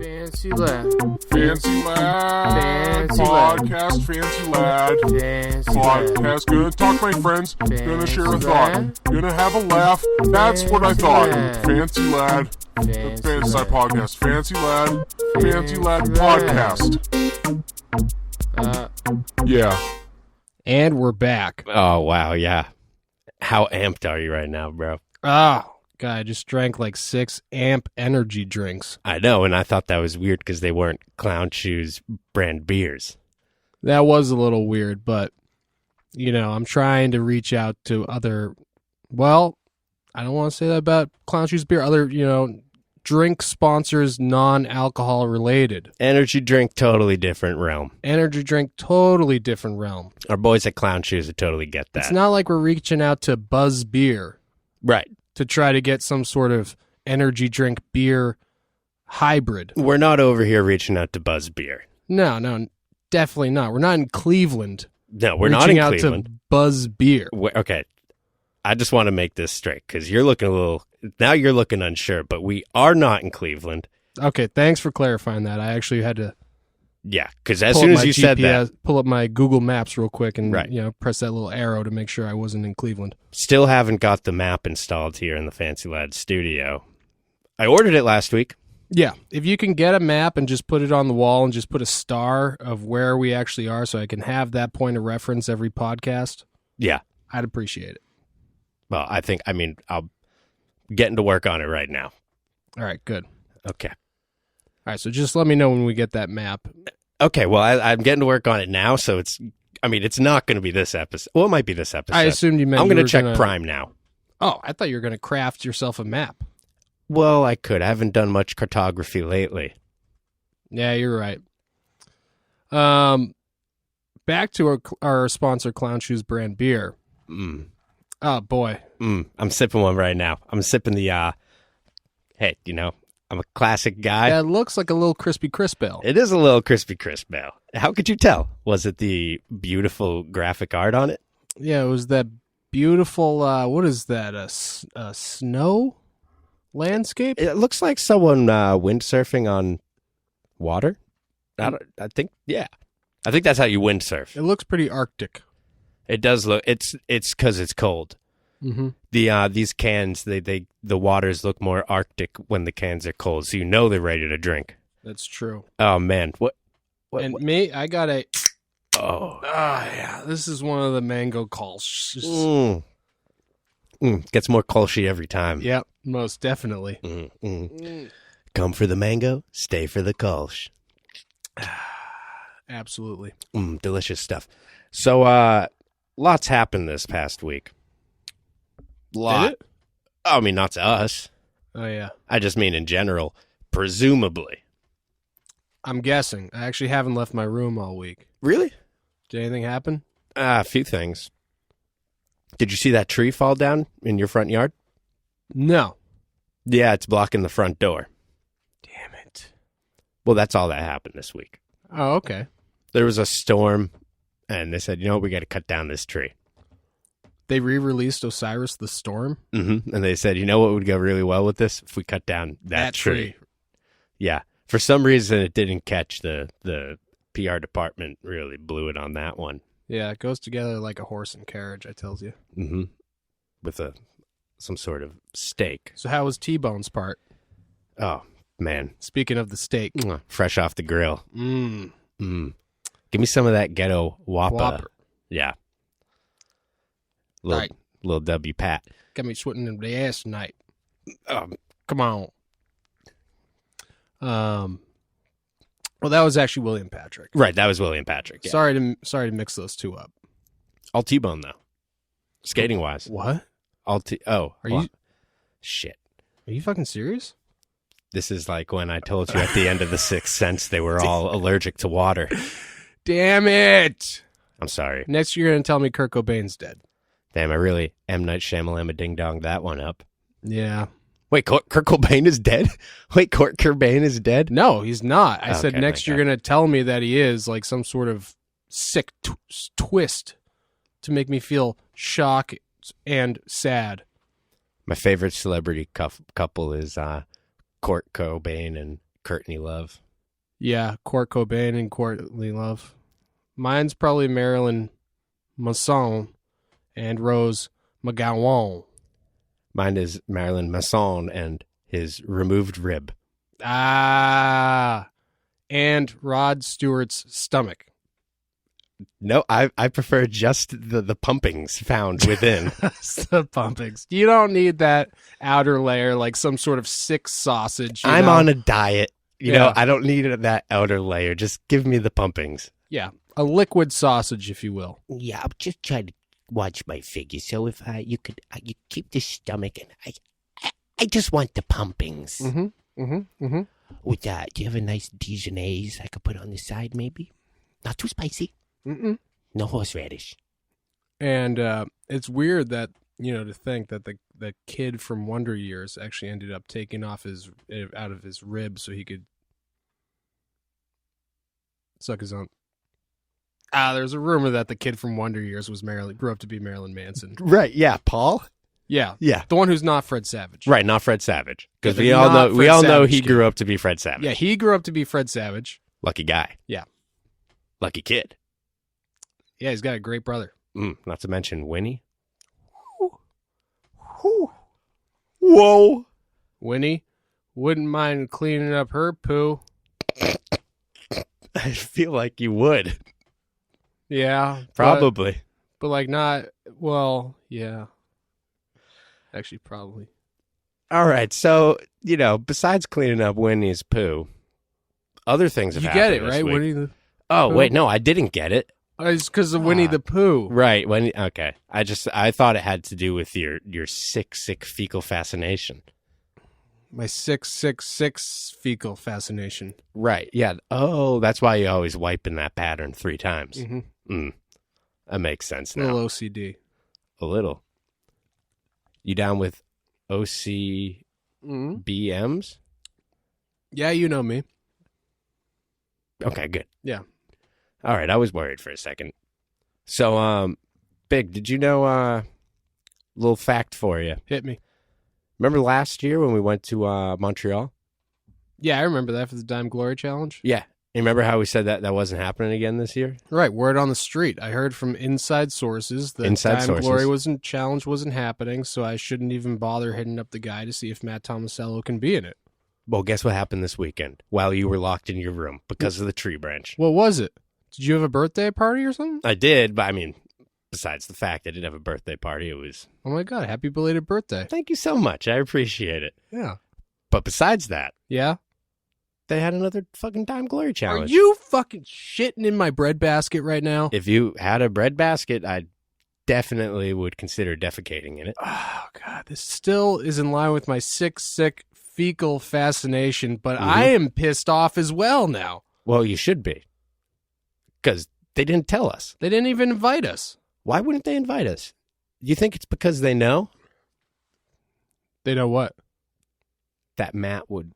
Fancy lad. Fancy lad. Fancy Podcast, lad. fancy lad. Fancy Podcast, lad. gonna talk to my friends. Gonna share a Fancy thought. lad. Gonna have a laugh. That's what I thought. lad. Fancy lad. Fancy Fancy lad. podcast. Fancy lad. Fancy lad podcast. Yeah. And we're back. Oh, wow, yeah. How amped are you right now, bro? Oh, God, I just drank like 6 amp energy drinks. I know, and I thought that was weird because they weren't Clown Shoes brand beers. That was a little weird, but, you know, I'm trying to reach out to other, well, I don't want to say that about Clown Shoes beer, other, you know, drink sponsors, non-alcohol related. Energy drink, totally different realm. Energy drink, totally different realm. Our boys at Clown Shoes would totally get that. It's not like we're reaching out to Buzz Beer Right. to try to get some sort of energy drink beer hybrid. We're not over here reaching out to Buzz Beer. No, definitely not. We're not in Cleveland. No, we're not in reaching out Cleveland. to Buzz Beer. Okay. I just want to make this straight because you're looking a little, now you're looking unsure, but we are not in Cleveland. Okay, thanks for clarifying that. I actually had to Yeah, because as soon as you said that, pull up my Google Maps real quick and Right. you know, press that little arrow to make sure I wasn't in Cleveland. still haven't got the map installed here in the Fancy Lad studio. I ordered it last week. Yeah, if you can get a map and just put it on the wall and just put a star of where we actually are so I can have that point of reference every podcast, Yeah. I'd appreciate it. Well, I'll getting to work on it right now. All right, good. Okay. All right, so just let me know when we get that map. Okay, well, I'm getting to work on it now, so it's not going to be this episode. Well, it might be this episode. I assumed you meant I'm you going were to check gonna- Prime now. Oh, I thought you were going to craft yourself a map. Well, I could. I haven't done much cartography lately. Yeah, you're right. Back to our sponsor, Clown Shoes brand beer. Oh, boy. I'm sipping one right now. I'm sipping the, hey, you know, I'm a classic guy. That looks like a little crispy crisp ale. It is a little crispy crisp ale. How could you tell? Was it the beautiful graphic art on it? Yeah, it was that beautiful, what is that, a snow landscape? It looks like someone windsurfing on water. I think that's how you windsurf. It looks pretty Arctic. It does look. It's because it's cold. Mm-hmm. These cans, the waters look more Arctic when the cans are cold, so you know they're ready to drink. That's true. Oh man, what? And me, I got a, Oh, yeah, this is one of the mango calls. Gets more kolshy every time. Yep, most definitely. Come for the mango, stay for the kolsch. Absolutely. Delicious stuff. So, lots happened this past week. Lot. Did it? I mean, not to us. Oh, yeah. I just mean in general, presumably. I'm guessing. I actually haven't left my room all week. Really? Did anything happen? A few things. Did you see that tree fall down in your front yard? No. Yeah, it's blocking the front door. Damn it. Well, that's all that happened this week. Oh, okay. There was a storm, and they said, you know what, we got to cut down this tree. They re-released Osiris the Storm? Mm-hmm. And they said, you know what would go really well with this? If we cut down that tree. Yeah. For some reason, it didn't catch. The PR department really blew it on that one. Yeah, it goes together like a horse and carriage, I tells you. Mm-hmm. With some sort of steak. So how was T-Bone's part? Oh, man. Speaking of the steak. Fresh off the grill. Mmm. Give me some of that ghetto Whopper. Yeah. Right. Little W Pat. Got me sweating in the ass tonight. Come on. Well, that was actually William Patrick. Right, that was William Patrick. Yeah. Sorry to mix those two up. All T-Bone, though. Skating wise. What? Are you- Shit. Are you fucking serious? This is like when I told you at the end of The Sixth Sense they were all allergic to water. Damn it! I'm sorry. Next you're going to tell me Kurt Cobain's dead. Damn, I really M. Night Shyamalan ding-donged that one up. Yeah. Wait, Kurt Cobain is dead? Wait, Kurt Cobain is dead? No, he's not. I said Okay, next thank you're God. going to tell me that he is, like some sort of sick twist to make me feel shock and sad. My favorite celebrity couple is Kurt Cobain and Courtney Love. Yeah, Kurt Cobain and Courtney Love. Mine's probably Marilyn Manson and Rose McGowan. Mine is Marilyn Manson and his removed rib. And Rod Stewart's stomach. No, I prefer just the pumpings found within. The pumpings. You don't need that outer layer like some sort of sick sausage. I'm know? on a diet. You Yeah. know, I don't need that outer layer. Just give me the pumpings. Yeah, a liquid sausage, if you will. Yeah, I'm just trying to watch my figure. So if you could, you keep the stomach, and I just want the pumpings. With that, do you have a nice Dijonnaise I could put on the side, maybe? Not too spicy. No horseradish. And it's weird that, to think that the kid from Wonder Years actually ended up taking off out of his rib so he could suck his own. There's a rumor that the kid from Wonder Years grew up to be Marilyn Manson. Right, yeah, Paul? Yeah. Yeah. The one who's not Fred Savage. Right, not Fred Savage. Because Yeah, we the all not know Fred he Savage grew kid. up to be Fred Savage. Yeah, he grew up to be Fred Savage. Lucky guy. Yeah. Lucky kid. Yeah, he's got a great brother. Not to mention Winnie. Whoa. Winnie wouldn't mind cleaning up her poo. I feel like you would. Yeah. Probably. But like not, well, yeah. Actually, probably. All right, so, besides cleaning up Winnie's poo, other things have You happened get it, this right? week. Winnie the Oh, Pooh? wait, no, I didn't get it. It's because of Winnie the Pooh. Right, okay. I thought it had to do with your sick fecal fascination. My 666 fecal fascination. Right, yeah. Oh, that's why you always wipe in that pattern 3 times. Mm-hmm. That makes sense A now. little OCD. A little. You down with OCBMs? Yeah, you know me. Okay, good. Yeah. All right, I was worried for a second. So, Big, did you know, little fact for you. Hit me. Remember last year when we went to Montreal? Yeah, I remember that for the Dime Glory Challenge. Yeah. You remember how we said that wasn't happening again this year? Right, word on the street. I heard from inside sources that Dime Glory challenge wasn't happening, so I shouldn't even bother hitting up the guy to see if Matt Tomasello can be in it. Well, guess what happened this weekend while you were locked in your room because of the tree branch? What was it? Did you have a birthday party or something? I did, but I mean, besides the fact I didn't have a birthday party, it was... Oh my God, happy belated birthday. Thank you so much. I appreciate it. Yeah. But besides that, Yeah? they had another fucking Dime Glory challenge. Are you fucking shitting in my bread basket right now? If you had a bread basket, I definitely would consider defecating in it. Oh, God. This still is in line with my sick fecal fascination, but I am pissed off as well now. Well, you should be. Because they didn't tell us. They didn't even invite us. Why wouldn't they invite us? You think it's because they know They know what? that Matt would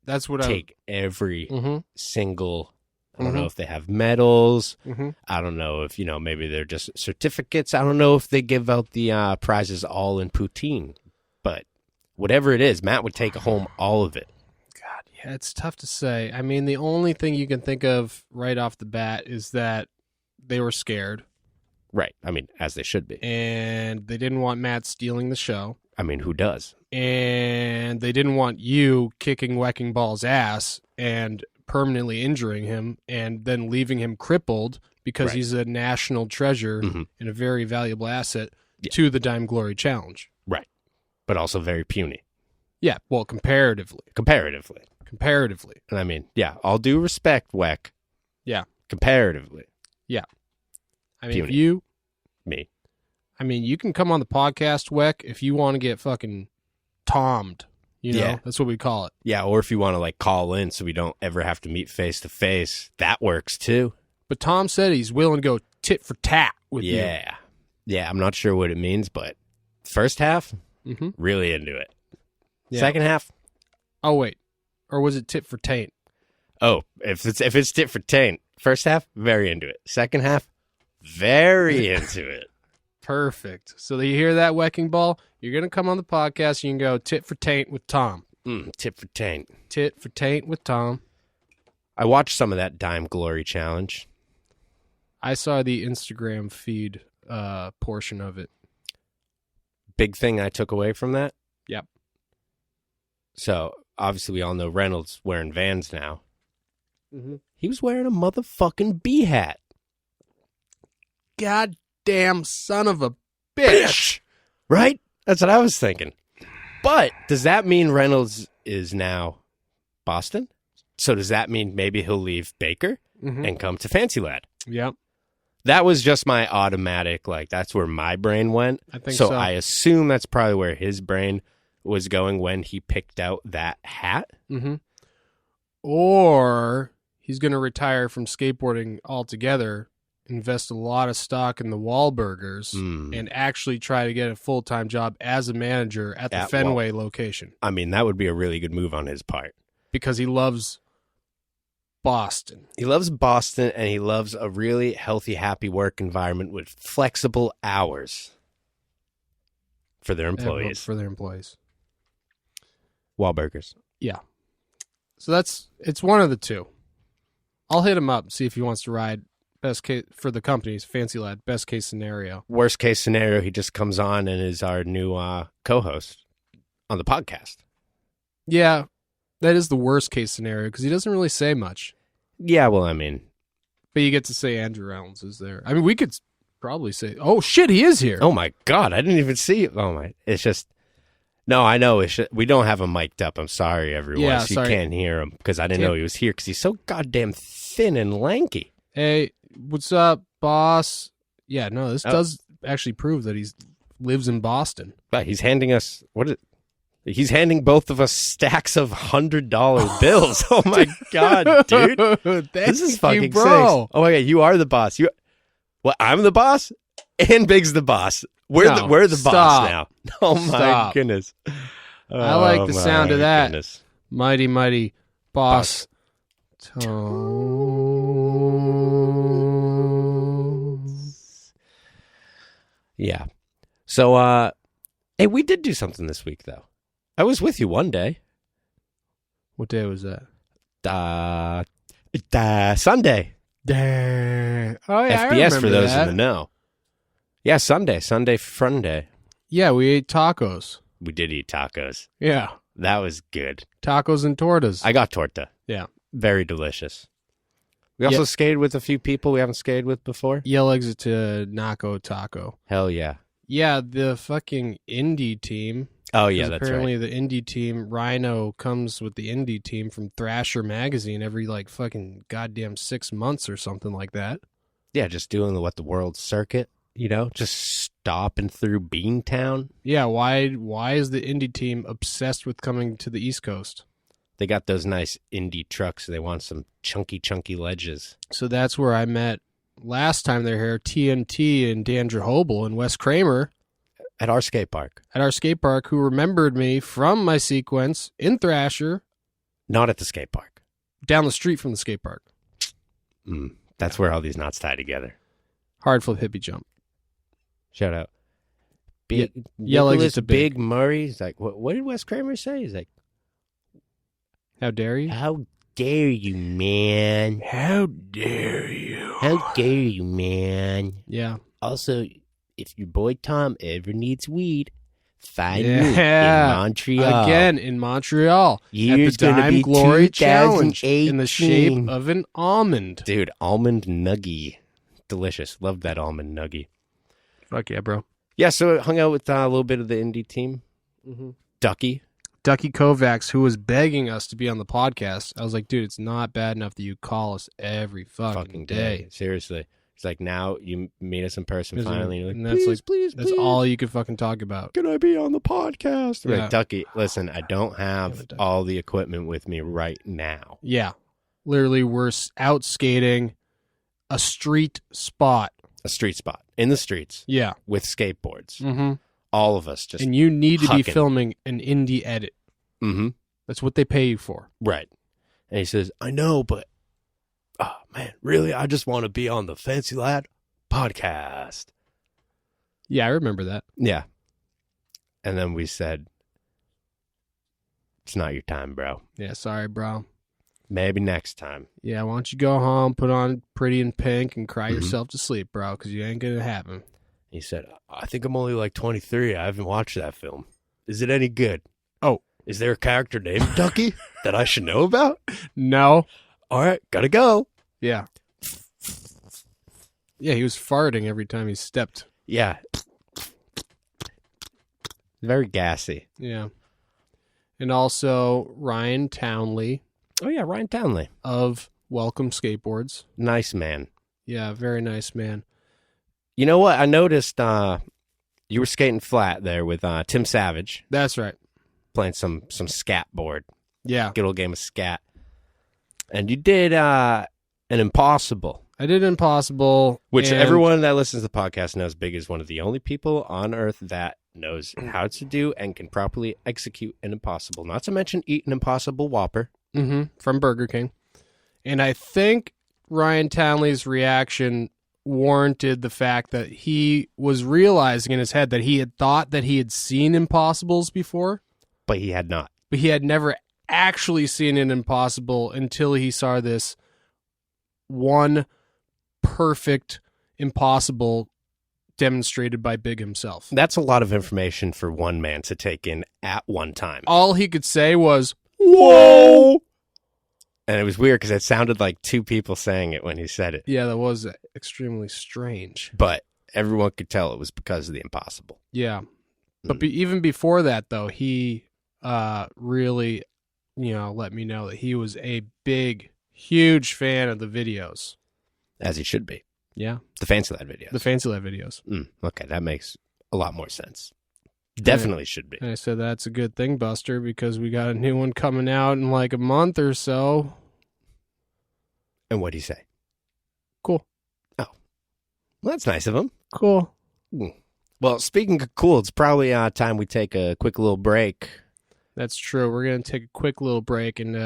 That's what take every Mhm. single... I don't Mhm. know if they have medals. Mhm. I don't know if, maybe they're just certificates. I don't know if they give out the prizes all in poutine. But whatever it is, Matt would take home all of it. God, yeah, it's tough to say. I mean, the only thing you can think of right off the bat is that they were scared. Right. I mean, as they should be. And they didn't want Matt stealing the show. I mean, who does? And they didn't want you kicking Wrecking Ball's ass and permanently injuring him and then leaving him crippled because Right. he's a national treasure and a very valuable asset to the Dime Glory Challenge. Right. But also very puny. Yeah, well, comparatively. Comparatively. Comparatively. And I mean, yeah, all due respect, Weck. Yeah. Comparatively. Yeah. I mean, Puny. if you... Me. I mean, you can come on the podcast, Weck, if you want to get fucking tommed. You know, Yeah. that's what we call it. Yeah, or if you want to, call in so we don't ever have to meet face to face, that works too. But Tom said he's willing to go tit for tat with you. Yeah. Yeah, I'm not sure what it means, but first half, Mm-hmm. really into it. Yeah. Second half, Oh, wait. Or was it tit for taint? oh, if it's tit for taint. First half, very into it. Second half, very into it. Perfect. So you hear that, Wrecking Ball? You're going to come on the podcast and you can go tit for taint with Tom. Tit for taint. Tit for taint with Tom. I watched some of that Dime Glory Challenge. I saw the Instagram feed portion of it. Big thing I took away from that? Yep. So, obviously, we all know Reynolds wearing Vans now. Mm-hmm. He was wearing a motherfucking bee hat. Goddamn son of a bitch. Right? That's what I was thinking. But does that mean Reynolds is now Boston? So does that mean maybe he'll leave Baker and come to Fancy Lad? Yep. That was just my automatic, that's where my brain went. I think so. I assume that's probably where his brain was going when he picked out that hat. Mm-hmm. Or he's going to retire from skateboarding altogether, invest a lot of stock in the Wahlburgers, and actually try to get a full-time job as a manager at the Fenway location. I mean, that would be a really good move on his part. Because he loves Boston. He loves Boston, and he loves a really healthy, happy work environment with flexible hours for their employees. Wahlburgers. Yeah. So it's one of the two. I'll hit him up, see if he wants to ride. Best case for the company's Fancy Lad, best case scenario. Worst case scenario, he just comes on and is our new co-host on the podcast. Yeah, that is the worst case scenario because he doesn't really say much. Yeah, well, I mean. But you get to say Andrew Reynolds is there. I mean, we could probably say, oh, shit, he is here. Oh, my God, I didn't even see it. Oh, my. It's just. No, I know. We don't have him mic'd up. I'm sorry, everyone. Yeah, so sorry. You can't hear him because I didn't know he was here because he's so goddamn thin and lanky. Hey, what's up, boss? Yeah, no, this does actually prove that he lives in Boston. But he's handing us he's handing both of us stacks of $100 bills. Oh my God, dude. This is fucking bro. sick. Oh my God, you are the boss. I'm the boss and Big's the boss. We're the boss now. Oh my goodness. I like the sound of that. Goodness. Mighty, mighty boss. Yeah. So, hey, we did do something this week, though. I was with you one day. What day was that? Sunday. Oh, yeah, FBS for those in the know. Yeah, Sunday fun day. Yeah, we ate tacos. We did eat tacos. Yeah. That was good. Tacos and tortas. I got torta. Yeah. Very delicious. We also skated with a few people we haven't skated with before. Yell exit to Naco Taco. Hell yeah. Yeah, the fucking indie team. Oh, yeah, that's apparently right. the indie team, Rhino comes with the indie team from Thrasher Magazine every, fucking goddamn 6 months or something like that. Yeah, just doing the world circuit, just stopping through Beantown. Yeah, why is the indie team obsessed with coming to the East Coast? They got those nice indie trucks. They want some chunky ledges. So that's where I met last time they were here, TNT and Dandra Hobel and Wes Kramer. At our skate park. Who remembered me from my sequence in Thrasher. Not at the skate park. Down the street from the skate park. That's where all these knots tie together. Hard flip hippie jump. Shout out. Big Yell exit to Big Murray. He's like, what did Wes Kramer say? He's like, how dare you? How dare you, man? How dare you? How dare you, man? Yeah. Also, if your boy Tom ever needs weed, find me in Montreal. Again, in Montreal. Year's at the Dime be Glory Challenge in the 2018. shape of an almond. Dude, almond nuggie. Delicious. Loved that almond nuggie. Fuck yeah, bro. Yeah, so I hung out with a little bit of the indie team. Mm-hmm. Ducky Kovacs, who was begging us to be on the podcast. I was like, dude, it's not bad enough that you call us every fucking day. Seriously. It's like, now you meet us in person finally. You're like, and that's please. That's all you could fucking talk about. Can I be on the podcast? Yeah. Like, Ducky, listen, I don't have all the equipment with me right now. Yeah. Literally, we're out skating a street spot. A street spot. In the streets. Yeah. With skateboards. Mm-hmm. All of us just and you need to be hucking. filming an indie edit. Mm-hmm. That's what they pay you for. Right. And he says, I know, but, oh, man, really? I just want to be on the Fancy Lad podcast. Yeah, I remember that. Yeah. And then we said, It's not your time, bro. Yeah, sorry, bro. Maybe next time. Yeah, why don't you go home, put on Pretty in Pink, and cry yourself to sleep, bro, because you ain't going to happen. He said, I think I'm only like 23. I haven't watched that film. Is it any good? Oh. Is there a character named Ducky that I should know about? No. All right, gotta go. Yeah. Yeah, he was farting every time he stepped. Yeah. Very gassy. Yeah. And also Ryan Townley. Oh, yeah, Ryan Townley. Of Welcome Skateboards. Nice man. Yeah, very nice man. You know what? I noticed you were skating flat there with Tim Savage. That's right. Playing some scat board. Yeah. Good old game of scat. And you did an Impossible. I did Impossible. Which everyone that listens to the podcast knows Big is one of the only people on earth that knows how to do and can properly execute an Impossible. Not to mention eat an Impossible Whopper. From Burger King. And I think Ryan Townley's reaction warranted the fact that he was realizing in his head that he had thought that he had seen Impossibles before. But he had not. But he had never actually seen an Impossible until he saw this one perfect Impossible demonstrated by Big himself. That's a lot of information for one man to take in at one time. All he could say was, "Whoa!" And it was weird because it sounded like two people saying it when he said it. Yeah, that was extremely strange. But everyone could tell it was because of the Impossible. Yeah. But even before that, though, he really, let me know that he was a big, huge fan of the videos. As he should be. Yeah. The Fancy Lad videos. The Fancy Lad videos. Okay, that makes a lot more sense. Definitely should be. And I said, that's a good thing, Buster, because we got a new one coming out in like a month or so. And what'd he say? Cool. Oh. Well, that's nice of him. Cool. Well, speaking of cool, it's probably time we take a quick little break. That's true. We're going to take a quick little break, and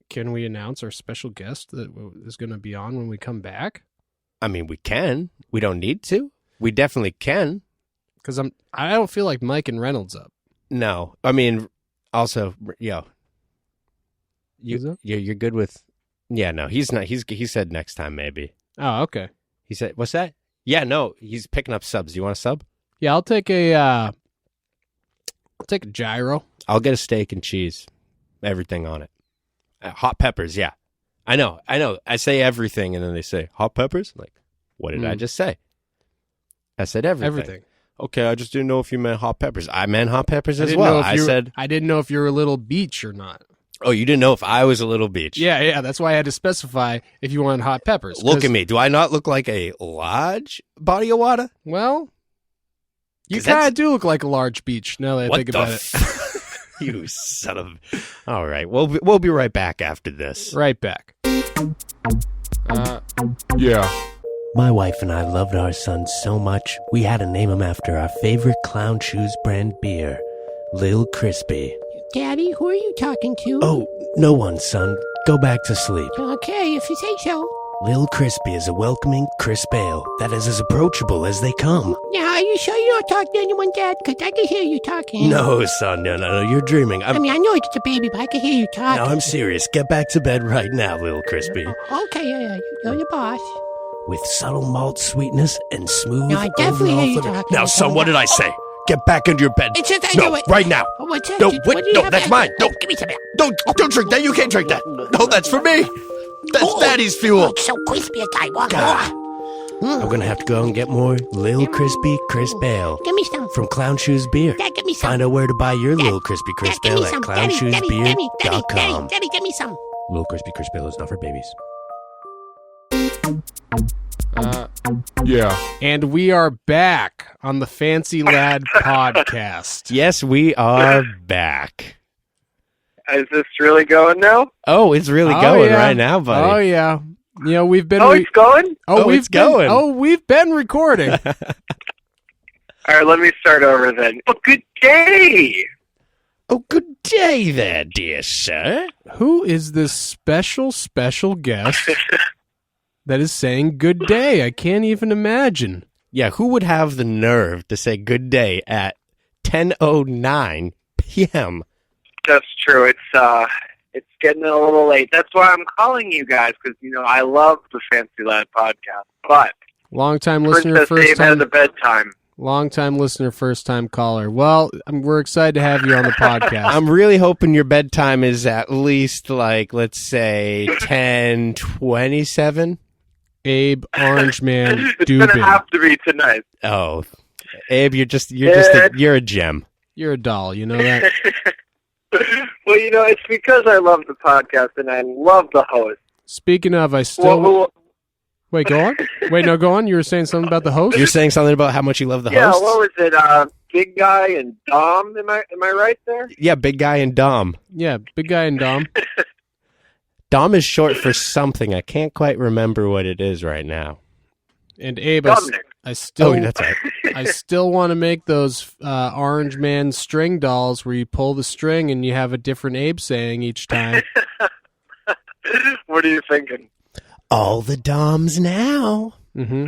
can we announce our special guest that is going to be on when we come back? I mean, we can. We don't need to. We definitely can. Because I don't feel like Mike and Reynolds up. No. I mean, also, you're good with... Yeah, no, he's not. He said next time, maybe. Oh, okay. He said, what's that? Yeah, no, he's picking up subs. Do you want a sub? Yeah, I'll take a gyro. I'll get a steak and cheese. Everything on it. Hot peppers, yeah. I know. I say everything, and then they say, hot peppers? Like, what did I just say? I said everything. Okay, I just didn't know if you meant hot peppers. I meant hot peppers as well. I didn't know if you were a little beach or not. Oh, you didn't know if I was a little beach? Yeah. That's why I had to specify if you wanted hot peppers. Look at me. Do I not look like a large body of water? Well, you kind of do look like a large beach now that I think about it. You son of... All right. We'll be right back after this. Right back. Yeah. My wife and I loved our son so much, we had to name him after our favorite Clown Shoes brand beer, Lil Crispy. Daddy, who are you talking to? Oh, no one, son. Go back to sleep. Okay, if you say so. Lil Crispy is a welcoming, crisp ale that is as approachable as they come. Now, are you sure you don't talk to anyone, Dad? Because I can hear you talking. No, son, no, you're dreaming. I mean, I know it's just a baby, but I can hear you talking. No, I'm serious. Get back to bed right now, Lil Crispy. Okay, yeah, you're the boss. With subtle malt sweetness and smooth No, I definitely hear you overall talking. Now, son, what did I say? Get back into your bed. It's just I no, know it. right now. Oh, what's that? No, What wait, do you no, have that's there? mine. No, Give me some. don't drink that. You can't drink that. No, that's for me. That's Daddy's fuel. Oh, it's so crispy, I want more. I'm gonna have to go and get more Lil Crispy Crisp Ale. Give me some. From Clown Shoes Beer. Dad, give me some. Find out where to buy your Lil Crispy Crisp Dad, give Ale me at some. clownshoesbeer.com. Daddy, give me some. Lil Crispy Crisp Ale is not for babies. Yeah. And we are back on the Fancy Lad podcast. Yes, we are back. Is this really going now? Oh, it's really going right now, buddy. Oh, yeah. You know, we've been... it's going? We've been recording. All right, let me start over then. Oh, good day! Oh, good day there, dear sir. Who is this special guest that is saying good day? I can't even imagine. Yeah, who would have the nerve to say good day at 10:09 p.m. That's true. It's getting a little late. That's why I'm calling you guys, because, I love the Fancy Lad podcast. But long-time listener, Princess Dave first-time... has a bedtime. Long-time listener, first-time caller. Well, we're excited to have you on the podcast. I'm really hoping your bedtime is at least, let's say, 10:27. Abe, Orangeman, It's Dubin. going to have to be tonight. Oh, Abe, you're a gem. You're a doll, you know that? Well, it's because I love the podcast and I love the host. Speaking of, I still... Well, Wait, go on. Wait, no, go on. You were saying something about the host? You're saying something about how much you love the yeah, hosts? what was it? Big Guy and Dom? Am I right there? Yeah, Big Guy and Dom. Yeah, Big Guy and Dom. Dom is short for something. I can't quite remember what it is right now. And Abe, Dominic. I still... Oh, that's right. I still want to make those Orange Man string dolls where you pull the string and you have a different Abe saying each time. What are you thinking? All the Doms now. Mm-hmm.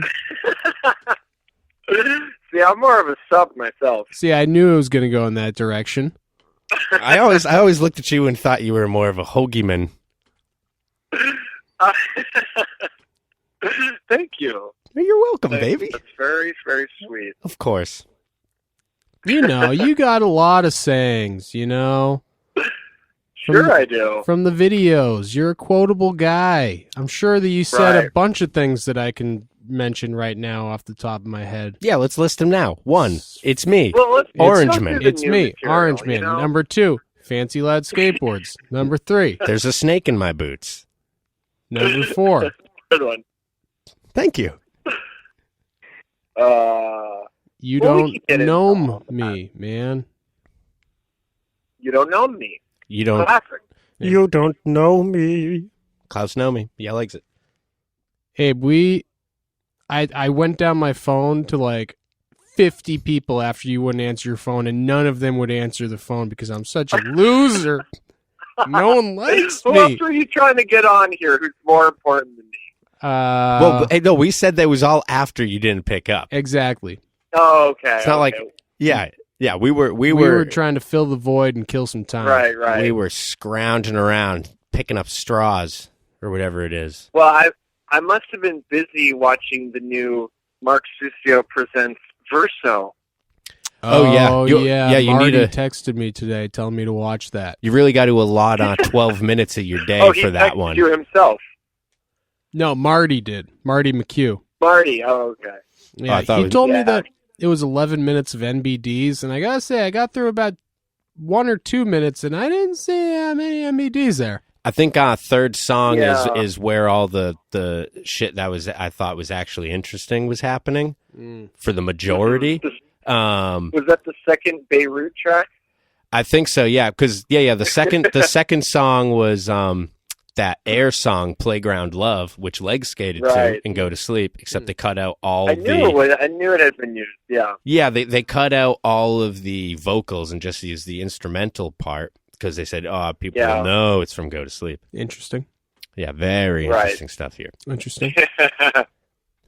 See, I'm more of a sub myself. See, I knew it was going to go in that direction. I always looked at you and thought you were more of a hoagieman. Thank you. You're welcome, baby. That's very, very sweet. Of course. You got a lot of sayings, Sure I do. From the videos. You're a quotable guy. I'm sure that you said a Right. bunch of things that I can mention right now off the top of my head. Yeah, let's list them now. 1, it's me. Well, let's Orangeman. go through the It's new me, material, Orangeman. Number 2, Fancy Lad Skateboards. Number 3, There's a snake in my boots. number 4. Good one. Thank you. You Well, we don't can get into know all of me, man. You don't know me. You don't. Classic. You don't know me. Klaus know me. Yeah, likes it. Abe, I went down my phone to 50 people after you wouldn't answer your phone, and none of them would answer the phone because I'm such a loser. No one likes Who me. else are you trying to get on here who's more important than me? No, we said that was all after you didn't pick up. Exactly. Oh, okay. It's not okay. Yeah. We We were trying to fill the void and kill some time. Right. We were scrounging around, picking up straws or whatever it is. Well, I must have been busy watching the new Mark Susio Presents Verso. Oh, yeah. yeah. You Marty need to. texted me today telling me to watch that. You really got to allot 12 minutes of your day He for that texted one. you himself. No, Marty did. Marty McHugh. Marty, oh, okay. Yeah, I thought he it was- told me Yeah. that it was 11 minutes of NBDs, and I gotta say, I got through about 1 or 2 minutes, and I didn't see many NBDs there. I think third song Yeah. is where all the shit that I thought was actually interesting was happening for the majority. Was that the second Beirut track? I think so, yeah, because the second song was that Air song, Playground Love, which Leg skated to Right. and Go to Sleep, except they cut out all I knew it had been used, yeah. Yeah, they cut out all of the vocals and just used the instrumental part because they said, people will know it's from Go to Sleep. Interesting. Yeah, very Right. interesting stuff here. Interesting.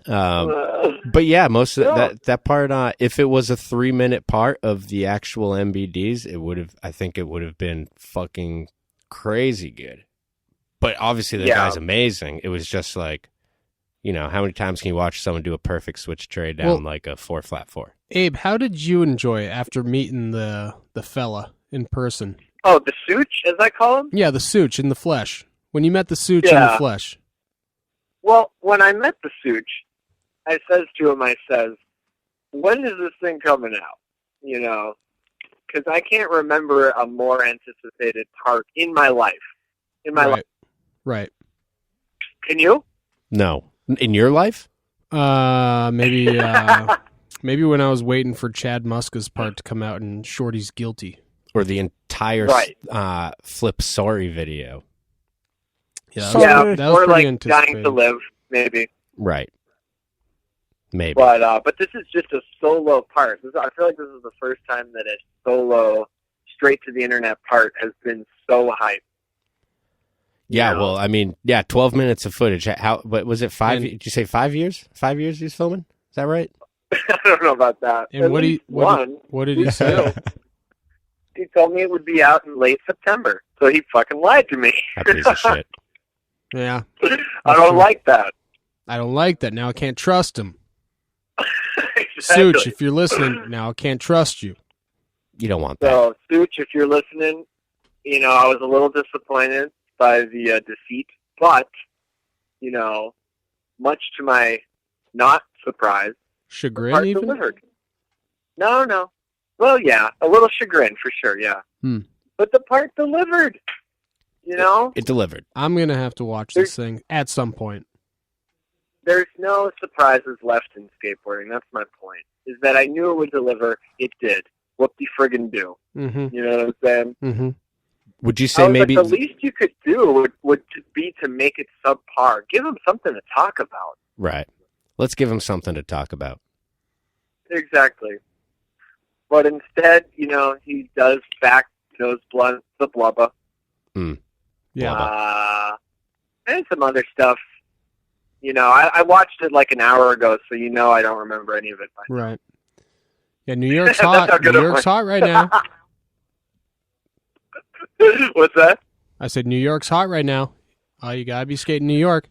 But yeah, most of that part, if it was a 3-minute part of the actual MBDs, I think it would have been fucking crazy good. But obviously the guy's amazing. It was just how many times can you watch someone do a perfect switch trade down like a 4-flat-4? Abe, how did you enjoy it after meeting the fella in person? Oh, the Such, as I call him? Yeah, the Such in the flesh. When you met the Such in the flesh. Well, when I met the Such, I says to him, when is this thing coming out? Because I can't remember a more anticipated part in my life. Life. Right. Can you? No. In your life? Maybe when I was waiting for Chad Muska's part to come out and Shorty's Guilty. Or the entire Flip Sorry video. Yeah, Or pretty like anticipated. Dying to Live, maybe. Right. Maybe. But this is just a solo part. I feel like this is the first time that a solo, straight to the internet part has been so hyped. Yeah, well, 12 minutes of footage. What was it, 5? Did you say 5 years? 5 years he's filming? Is that right? I don't know about that. And At what least one. did he say? He told me it would be out in late September. So he fucking lied to me. That piece of shit. Yeah. I don't like that. I don't like that. Now I can't trust him. Exactly. Such, if you're listening, now I can't trust you. You don't want that. So, Such, if you're listening, I was a little disappointed by the deceit, but, much to my not surprise, the Chagrin, part even? delivered. No. Well, yeah, a little chagrin for sure, yeah. But the part delivered, It delivered. I'm going to have to watch this thing at some point. There's no surprises left in skateboarding. That's my point. Is that I knew it would deliver. It did. Whoop-de-friggin' do. Mm-hmm. You know what I'm saying? Mm-hmm. Would you say maybe the least you could do would be to make it subpar. Give them something to talk about. Right. Let's give him something to talk about. Exactly. But instead, he does back nose blunt the blubba. Yeah. And some other stuff. I watched it like an hour ago, so I don't remember any of it. Right. Yeah, New York's hot. New York's hot right now. What's that? I said New York's hot right now. Oh, you gotta be skating New York.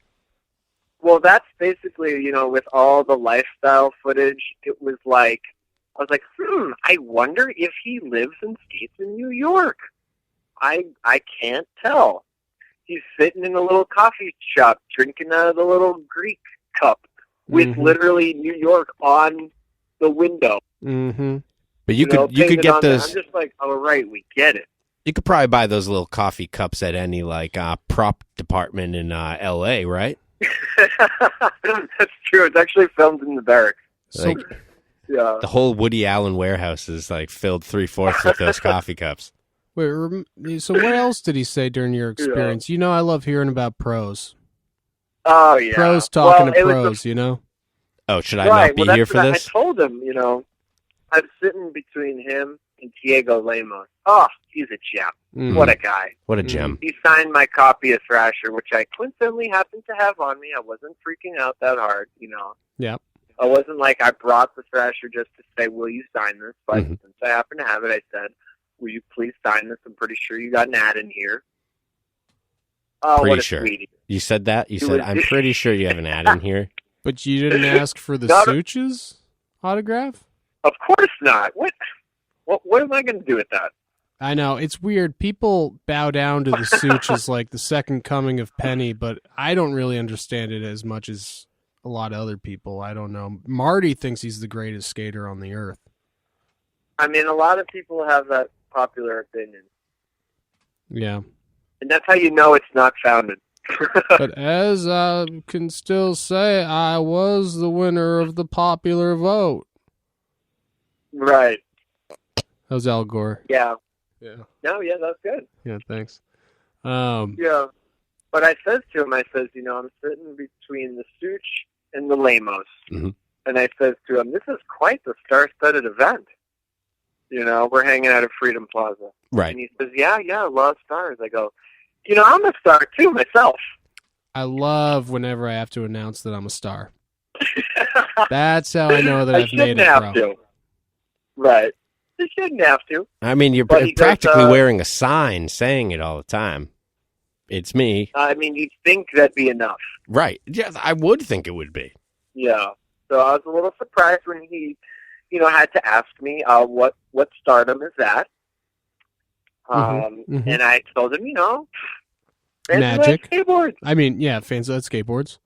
Well, that's basically, with all the lifestyle footage, it was like, I was like, I wonder if he lives and skates in New York. I can't tell. He's sitting in a little coffee shop drinking out of the little Greek cup with literally New York on the window. Mm-hmm. But you could get those. I'm just like, all right, we get it. You could probably buy those little coffee cups at any prop department in L.A., right? That's true. It's actually filmed in the barracks. So, Yeah. The whole Woody Allen warehouse is filled 3/4 with those coffee cups. wait, so what else did he say during your experience? Yeah. I love hearing about pros. Oh, yeah. Pros talking to it was pros, Oh, should I not be here for this? I told him, I'm sitting between him and Tiago Lemos. Oh, he's a gem. Mm. What a guy. What a gem. He signed my copy of Thrasher, which I coincidentally happened to have on me. I wasn't freaking out that hard, Yep. I wasn't like I brought the Thrasher just to say, will you sign this? But since I happen to have it, I said, will you please sign this? I'm pretty sure you got an ad in here. Oh, Pretty what a sure. sweetie. You said that? You said, I'm pretty sure you have an ad in here. But you didn't ask for the Such's autograph? Of course not. What am I going to do with that? I know, it's weird. People bow down to the Such as like the second coming of Penny, but I don't really understand it as much as a lot of other people. I don't know. Marty thinks he's the greatest skater on the earth. I mean, a lot of people have that popular opinion. Yeah. And that's how you know it's not founded. But as I can still say, I was the winner of the popular vote. Right. How's Al Gore? Yeah. Yeah. No, yeah, that's good. Yeah, thanks. Yeah. But I says to him, I'm sitting between the Such and the Lemos. Mm-hmm. And I says to him, this is quite the star-studded event. We're hanging out at Freedom Plaza. Right. And he says, yeah, a lot of stars. I go, I'm a star too myself. I love whenever I have to announce that I'm a star. That's how I know that I've made it, bro. To. Right. You shouldn't have to. I mean, you're practically wearing a sign saying it all the time. It's me. I mean, you'd think that'd be enough. Right. Yes, I would think it would be. Yeah. So I was a little surprised when he, had to ask me what stardom is that. And I told him, Magic. Skateboards. I mean, yeah, fans of that skateboards.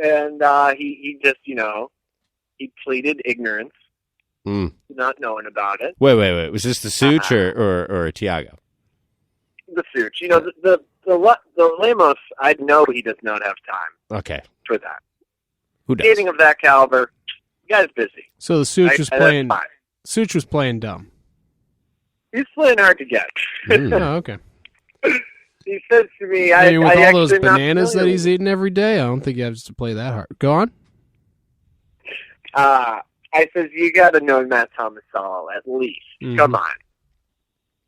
And he just, he pleaded ignorance, not knowing about it. Wait. Was this the Such or Tiago? The Such. The Lemos, I know he does not have time. Okay. For that. Who does? Skating of that caliber, the guy's busy. So the Such was playing. Such was playing dumb. He's playing hard to get. Oh, okay. He says to me, with all those bananas that he's eating every day, I don't think he has to play that hard. Go on. I says, you got to know Matt Tomasall, at least. Come on.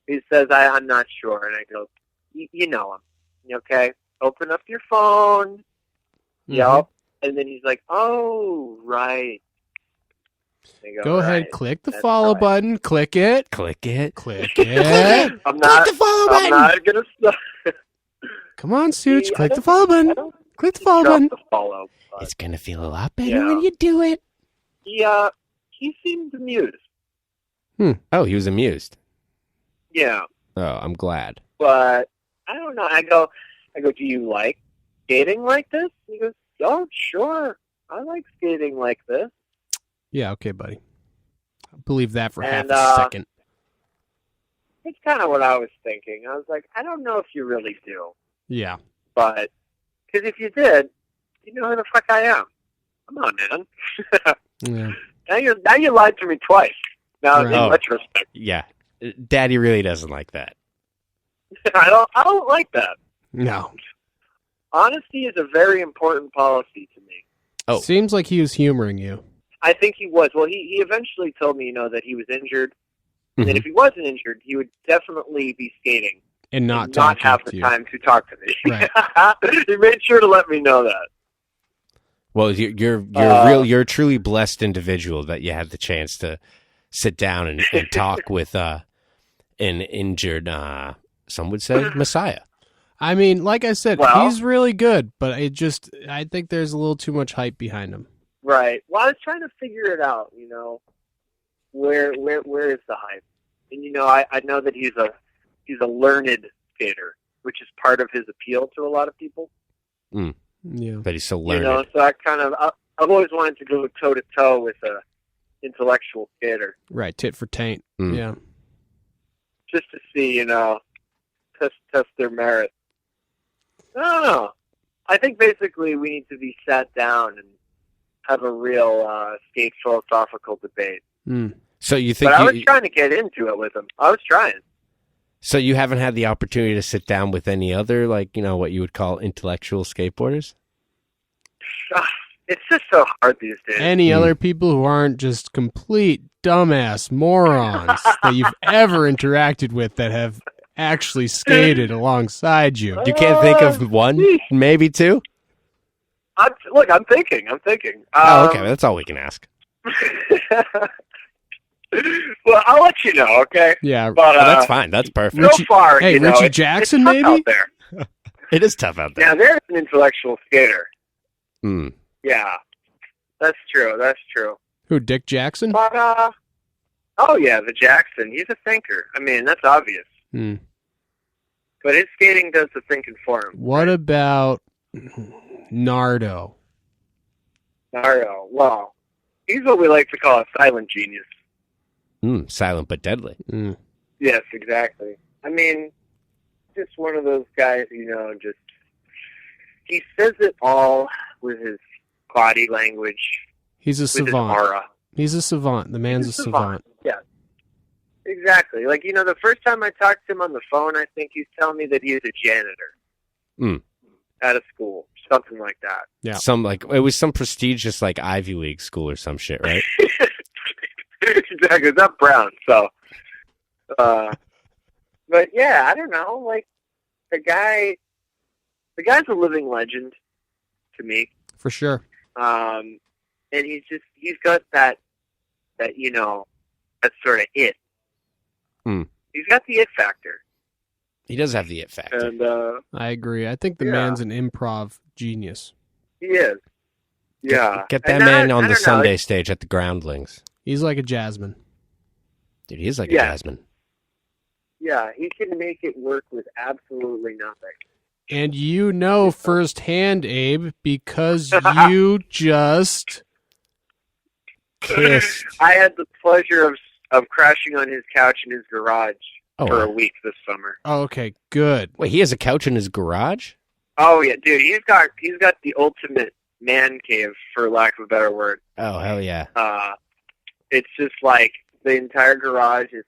He says, I'm not sure. And I go, you know him. Okay? Open up your phone. Yep. And then he's like, oh, right. They go, Go ahead, "Right, click the that's follow right." button. Click it. Click it. Click it. I'm not. the follow I'm button. not gonna stop. Come on, Such. See, I Click the don't- follow I button. don't Click the follow trust button. the follow. But It's gonna feel a lot better Yeah. when you do it. he seems amused. Oh, he was amused. Yeah, Oh, I'm glad. but I don't know. I go. Do you like skating like this? He goes, "Oh, sure. I like skating like this." Yeah, okay, buddy. I'll believe that for half And, a second. It's kind of what I was thinking. I was like, I don't know if you really do, Yeah. but because if you did, you know who the fuck I am. Come on, man. Yeah. Now you lied to me twice. Now Right. in Oh. retrospect, Yeah. Daddy really doesn't like that. I don't like that. No. Honesty is a very important policy to me. Oh. Seems like he was humoring you. I think he was. Well, he eventually told me, that he was injured. And Mhm. if he wasn't injured, he would definitely be skating And not and talking have to the you. time to talk to me. Right. He made sure to let me know that. Well, you're you're a truly blessed individual that you had the chance to sit down and talk with an injured, some would say, Messiah. I mean, like I said, Well- he's really good, but I think there's a little too much hype behind him. Right. Well, I was trying to figure it out. Where is the hype? And I know that he's a learned skater, which is part of his appeal to a lot of people. Yeah. But he's so learned. So I've always wanted to go toe to toe with a intellectual skater, Right, tit for taint. Mm. Yeah. just to see, test their merit. I don't know. I think basically we need to be sat down and have a real skate philosophical debate. Mm. So you think But I was trying to get into it with him. I was trying. so you haven't had the opportunity to sit down with any other, what you would call intellectual skateboarders? It's just so hard these days. Any other people who aren't just complete dumbass morons that you've ever interacted with that have actually skated alongside you? You can't think of one, maybe two? I'm thinking. Oh, okay. That's all we can ask. Well, I'll let you know, okay? Yeah. But Oh, that's fine. That's perfect. so far, Hey, Richie it's Jackson, tough maybe? out there. It is tough out there. Now, there's an intellectual skater. Mm. Yeah, that's true. Who, Dick Jackson? But, oh yeah, the Jackson. He's a thinker. I mean, that's obvious. Hmm. But his skating does the thinking for him. What about Nardo? Mario, well, he's what we like to call a silent genius. Silent but deadly. Mm. Yes, exactly. I mean, just one of those guys, just he says it all with his body language, He's a with his savant. aura. He's a savant. The man's He's a savant. Yeah, exactly. Like, the first time I talked to him on the phone, I think he's telling me that he was a janitor at a school, something like that. Yeah. It was some prestigious Ivy League school or some shit, right? Exactly. It's not Brown, so. But yeah, I don't know. The guy's a living legend to me. For sure. And he's got that sort of it. He's got the it factor. He does have the it factor. And, I agree. I think the Yeah. man's an improv genius. he is. Yeah. Get that And man I on the don't know, Sunday stage at the Groundlings. He's like a Jasmine. Dude, he is like Yeah. a Jasmine. Yeah, he can make it work with absolutely nothing. And you know firsthand, Abe, because you just kissed. I had the pleasure of crashing on his couch in his garage for a week this summer. Oh, okay, good. Wait, he has a couch in his garage? Oh yeah, dude, he's got the ultimate man cave, for lack of a better word. Oh, hell yeah. It's just the entire garage is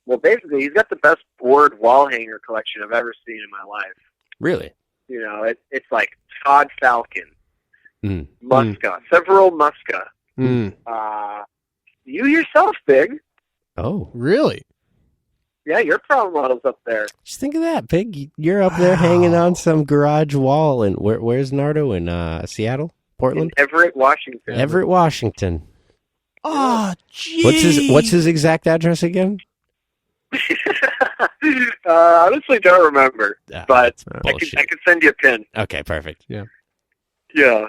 well, basically, he's got the best board wall hanger collection I've ever seen in my life. Really? It's like Todd Falcon, Muska, several Muska. You yourself, Big. Oh. Really? Yeah, your problem model's up there. Just think of that, Pig. You're up there hanging on some garage wall. And where's Nardo? In Seattle? Portland? In Everett, Washington. Everett, Washington. Oh, jeez. What's his exact address again? Honestly, don't remember, but I bullshit. can send you a pin. Okay, perfect. Yeah. Yeah,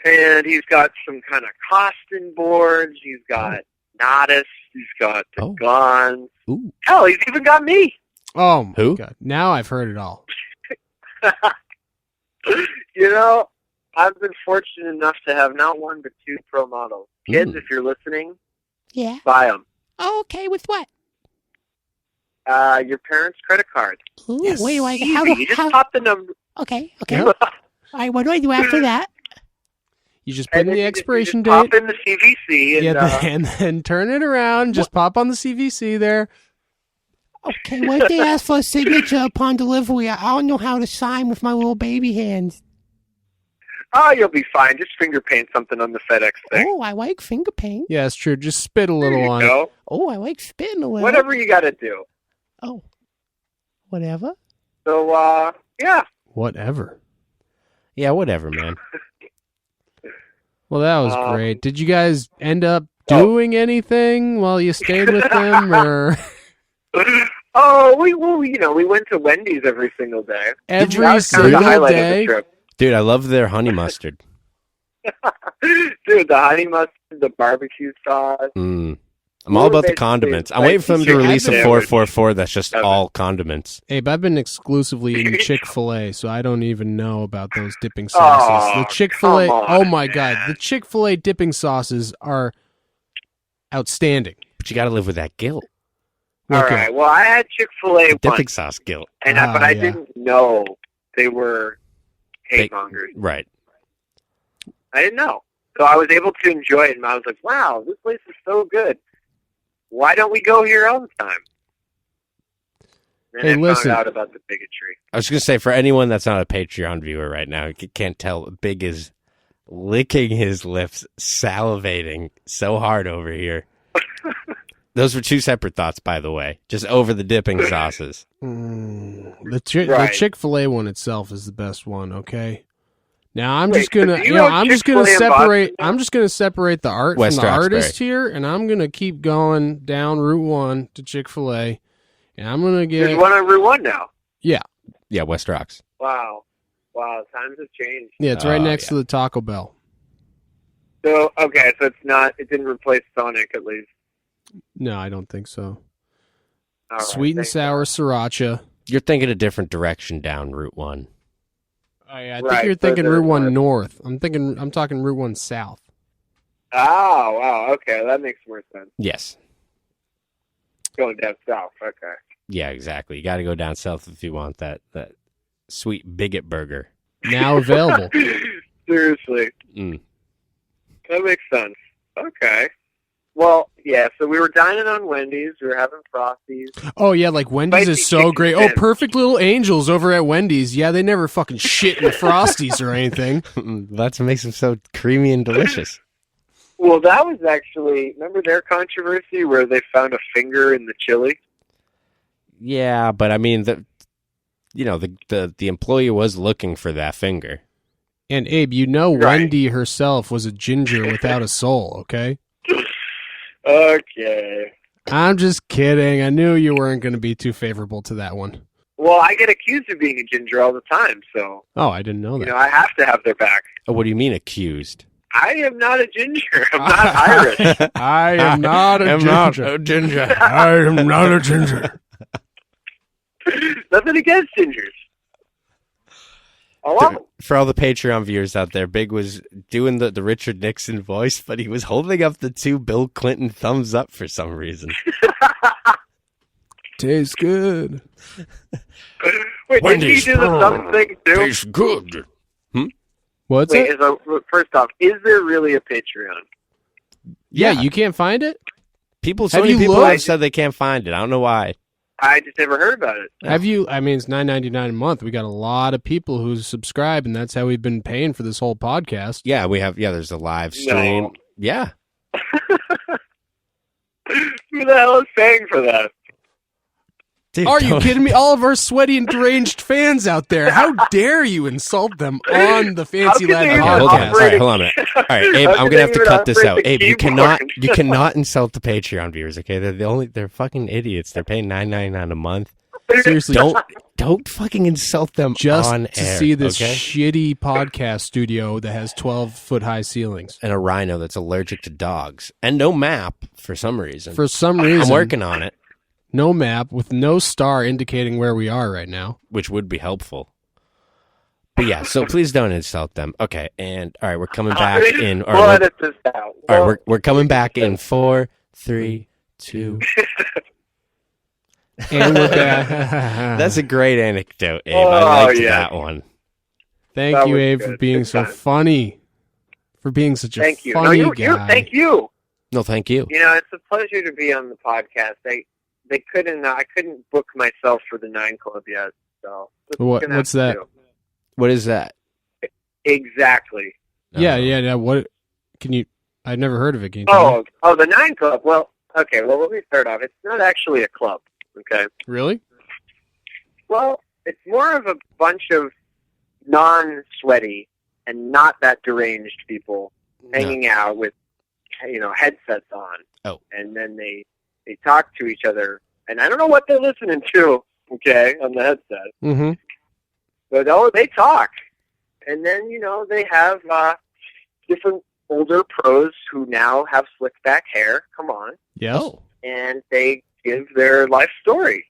and he's got some kind of costing boards. He's got Nodis. He's got the guns. Ooh. Hell, he's even got me. Oh, my Who? God. Now I've heard it all. You know, I've been fortunate enough to have not one but two pro models. Kids, if you're listening, Yeah. buy them. Oh, okay, with what? Your parents' credit card. Ooh, Yes. wait, wait, Easy. how You do, just how, pop the number. okay, okay. Yep. All right, what do I do after that? You just put in the expiration date. Pop in the CVC and and then turn it around. Just pop on the CVC there. Okay, what if they ask for a signature upon delivery? I don't know how to sign with my little baby hands. oh, you'll be fine. Just finger paint something on the FedEx thing. Oh, I like finger paint. Yeah, it's true. Just spit a There little you on it. go. Oh, I like spitting a little. Whatever you got to do. Oh, whatever. So, yeah. Whatever. Yeah, whatever, man. Well, that was Um, great. Did you guys end up doing anything while you stayed with them, or Oh, we went to Wendy's every single day. every That was kind of single the highlight of the day? trip. Dude, I love their honey mustard. Dude, the honey mustard, the barbecue sauce. I'm all about the condiments. I'm waiting for them to release a 444 that's just all condiments. Abe, I've been exclusively eating Chick-fil-A, so I don't even know about those dipping sauces. Oh, The Chick-fil-A, come on, oh my God, man. the Chick-fil-A dipping sauces are outstanding. But you got to live with that guilt. All Okay. right. Well, I had Chick-fil-A Dipping once, sauce guilt. but I yeah. didn't know they were hate mongers. Right. I didn't know. So I was able to enjoy it, and I was like, wow, this place is so good. Why don't we go here all the time? Then Hey, I listen. found out about the bigotry. I was going to say, for anyone that's not a Patreon viewer right now, you can't tell, Big is licking his lips, salivating so hard over here. Those were two separate thoughts, by the way, just over the dipping sauces. The Right. Chick-fil-A one itself is the best one, okay? Now I'm Wait, just gonna, so do you know I'm just gonna Chick-fil-A in separate. Boston? I'm just gonna separate the art West from the Roxbury. artist here, and I'm gonna keep going down Route 1 to Chick-fil-A, and I'm gonna There's get. one on Route 1 now. Yeah, West Rocks. Wow. Wow, times have changed. Yeah, it's right Oh, next yeah. to the Taco Bell. So, okay, so it didn't replace Sonic at least. No, I don't think so. All right, Sweet and thank sour God. siracha. You're thinking a different direction down Route 1. Oh, yeah, I think Right, you're thinking further Route 1 north. north. I'm talking Route 1 south. Oh, wow, okay, that makes more sense. Yes. Going down south, okay. Yeah, exactly. You got to go down south if you want that sweet bigot burger. Now available. Seriously, Mm. that makes sense. Okay. Well, yeah, so we were dining on Wendy's, we were having Frosties. Oh yeah, like Wendy's Spicy is so chicken great. Oh, sandwich. perfect little angels over at Wendy's. Yeah, they never fucking shit in the Frosties or anything. That makes them so creamy and delicious. Well, that was actually, remember their controversy where they found a finger in the chili? Yeah, but I mean, the employee was looking for that finger. And Abe, you know Right. Wendy herself was a ginger without a soul, okay? Okay. I'm just kidding. I knew you weren't going to be too favorable to that one. Well, I get accused of being a ginger all the time, so, Oh, I didn't know you that. know, I have to have their back. Oh, what do you mean accused? I am not a ginger. I'm not Irish. I am not a ginger. ginger. I am not a ginger. Nothing against gingers. I love them. For all the Patreon viewers out there, Big was doing the Richard Nixon voice, but he was holding up the two Bill Clinton thumbs up for some reason. Tastes good. Wait, Wendy's did he do the thumb thing too? Tastes good. What's Wait, it? first off, is there really a Patreon? Yeah, you can't find it? So Have many you people looked? have said they can't find it. I don't know why. I just never heard about it. Have you? I mean, it's $9.99 a month. We got a lot of people who subscribe, and that's how we've been paying for this whole podcast. Yeah, we have. Yeah, there's a live stream. No. Yeah. Who the hell is paying for that? Dude, Are you kidding me? All of our sweaty and deranged fans out there, how dare you insult them on the Fancy Lad Okay, podcast? hold on. All right, hold on a minute. All right, Abe, I'm gonna have to cut this out. Abe, you cannot insult the Patreon viewers. Okay, they're fucking idiots. They're paying $9.99 a month. Seriously, Don't fucking insult them just on to air, see this okay? shitty podcast studio that has 12-foot high ceilings. And a rhino that's allergic to dogs and no map for some reason. For some reason, I'm working on it, no map with no star indicating where we are right now. which would be helpful. But yeah, so please don't insult them. Okay, and all right, we're coming back in. All We'll right, edit this out. all right, we're coming back in 4, 3, 2. And we're back. That's a great anecdote, Abe. Oh, I liked yeah. that one. Thank That you, was Abe, good. for being Good so time. funny. For being such a Thank you. funny No, guy. thank you. No, thank you. You know, it's a pleasure to be on the podcast. They couldn't. I couldn't book myself for the 9 Club yet. So What's that? What is that? Exactly. Yeah. What can you? I've never heard of it. Can you tell me? Oh, the 9 Club. Well, okay. Well, let me start off. It's not actually a club. Okay. Really? Well, it's more of a bunch of non-sweaty and not that deranged people hanging out with, headsets on. Oh. And then they talk to each other, and I don't know what they're listening to. Okay, on the headset. Mm-hmm. But they talk, and then they have different older pros who now have slick back hair. Come on, Yes. Oh. and they give their life story.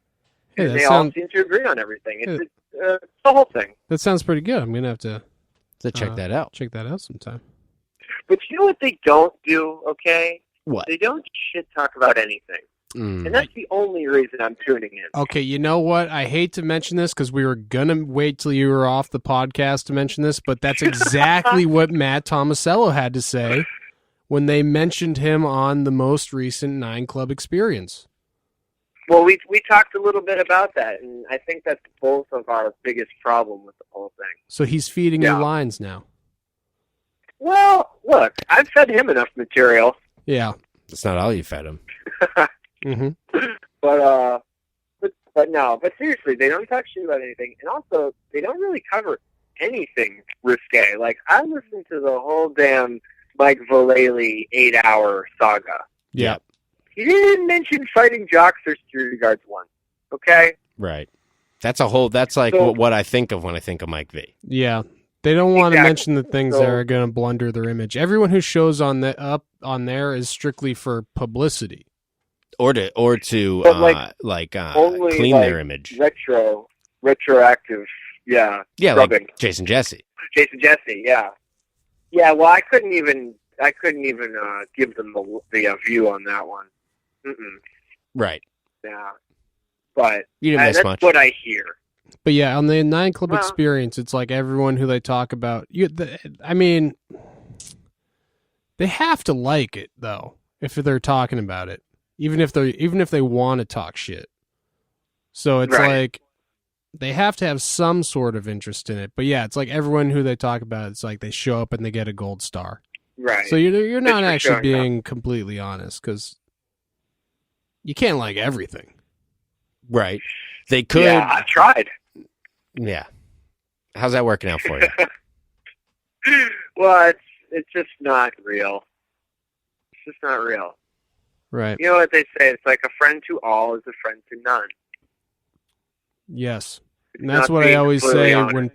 Hey, And that they all seem to agree on everything. It's the whole thing. That sounds pretty good. I'm gonna have to So check that out. check that out sometime. But you know what they don't do? Okay, What? they don't shit talk about anything, Mm. and that's the only reason I'm tuning in. Okay, you know what? I hate to mention this because we were gonna wait till you were off the podcast to mention this, but that's exactly what Matt Tomasello had to say when they mentioned him on the most recent Nightclub Experience. Well, we talked a little bit about that, and I think that's both of our biggest problem with the whole thing. So he's feeding Yeah. you lines now. Well, look, I've fed him enough material, Yeah. That's not all you fed him. Mm-hmm. but no. But seriously, they don't talk shit about anything, and also they don't really cover anything risque. Like I listened to the whole damn Mike Vallely 8-hour saga. Yeah. He didn't mention fighting jocks or security guards once. Okay. Right. That's like So- what I think of when I think of Mike V. Yeah. They don't want to Exactly. mention the things that So- are going to blunder their image. Everyone who shows up on there is strictly for publicity. Or to But, only, clean their image. retroactive. Yeah. Yeah, rubbing. like Jason Jesse. Jason Jesse, yeah. Yeah, well, I couldn't even give them the view on that one. Mm-mm. Right. Yeah. But You didn't miss that's much. what I hear. But yeah, on the Nightclub Well- Experience, it's like everyone who they talk about. They have to like it though if they're talking about it, even if they want to talk shit. So it's Right. like they have to have some sort of interest in it. But yeah, it's like everyone who they talk about, it's like they show up and they get a gold star. Right. So you're not for actually showing being completely honest because you can't like everything. Right. They could. Yeah, I tried. Yeah. How's that working out for you? Well, it's just not real. It's just not real. Right. You know what they say? It's like a friend to all is a friend to none. Yes. It's And that's not what I being always completely say honest. when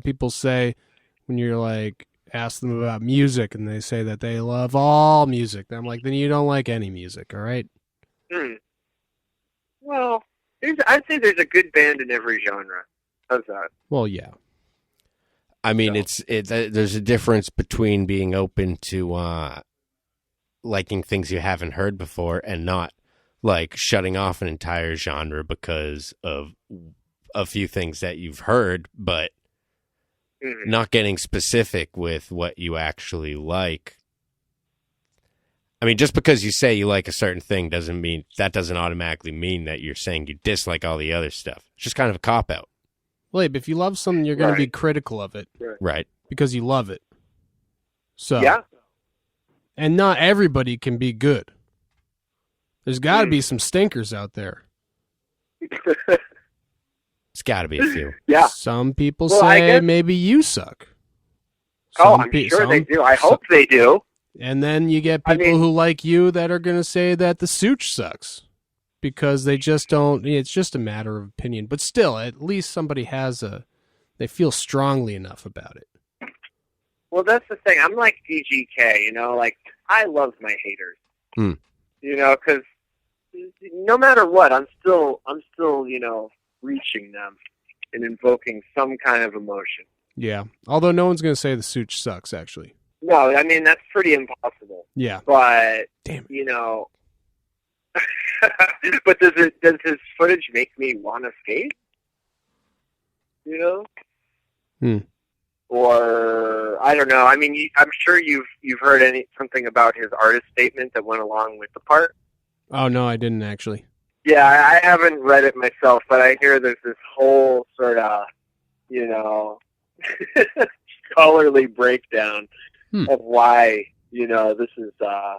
people say, when you're like, ask them about music and they say that they love all music. I'm like, then you don't like any music, all right? Well, I'd say there's a good band in every genre. How's that? Well, yeah. I mean, No. there's a difference between being open to liking things you haven't heard before and not like shutting off an entire genre because of a few things that you've heard, but Mhm. not getting specific with what you actually like. I mean, just because you say you like a certain thing doesn't automatically mean that you're saying you dislike all the other stuff. It's just kind of a cop out. Well, if you love something, you're going to be Right. critical of it Right. because you love it. So, Yeah. and not everybody can be good. There's got to Mm. be some stinkers out there. It's got to be a few. Yeah. Some people Well, I say guess- maybe you suck. I'm sure they do. I hope they do. And then you get people who like you that are going to say that the Sooch sucks because they just don't. It's just a matter of opinion. But still, at least somebody has they feel strongly enough about it. Well, that's the thing. I'm like DGK, you know, like I love my haters, you know, because no matter what, I'm still, you know, reaching them and invoking some kind of emotion. Yeah. Although no one's going to say the Sooch sucks, actually. No, I mean, that's pretty impossible. Yeah. But, Damn. you know, but does his footage make me want to skate? You know? Or, I don't know. I mean, I'm sure you've heard something about his artist statement that went along with the part. Oh, no, I didn't actually. Yeah, I haven't read it myself, but I hear there's this whole sort of, you know, scholarly breakdown of why, you know, this is a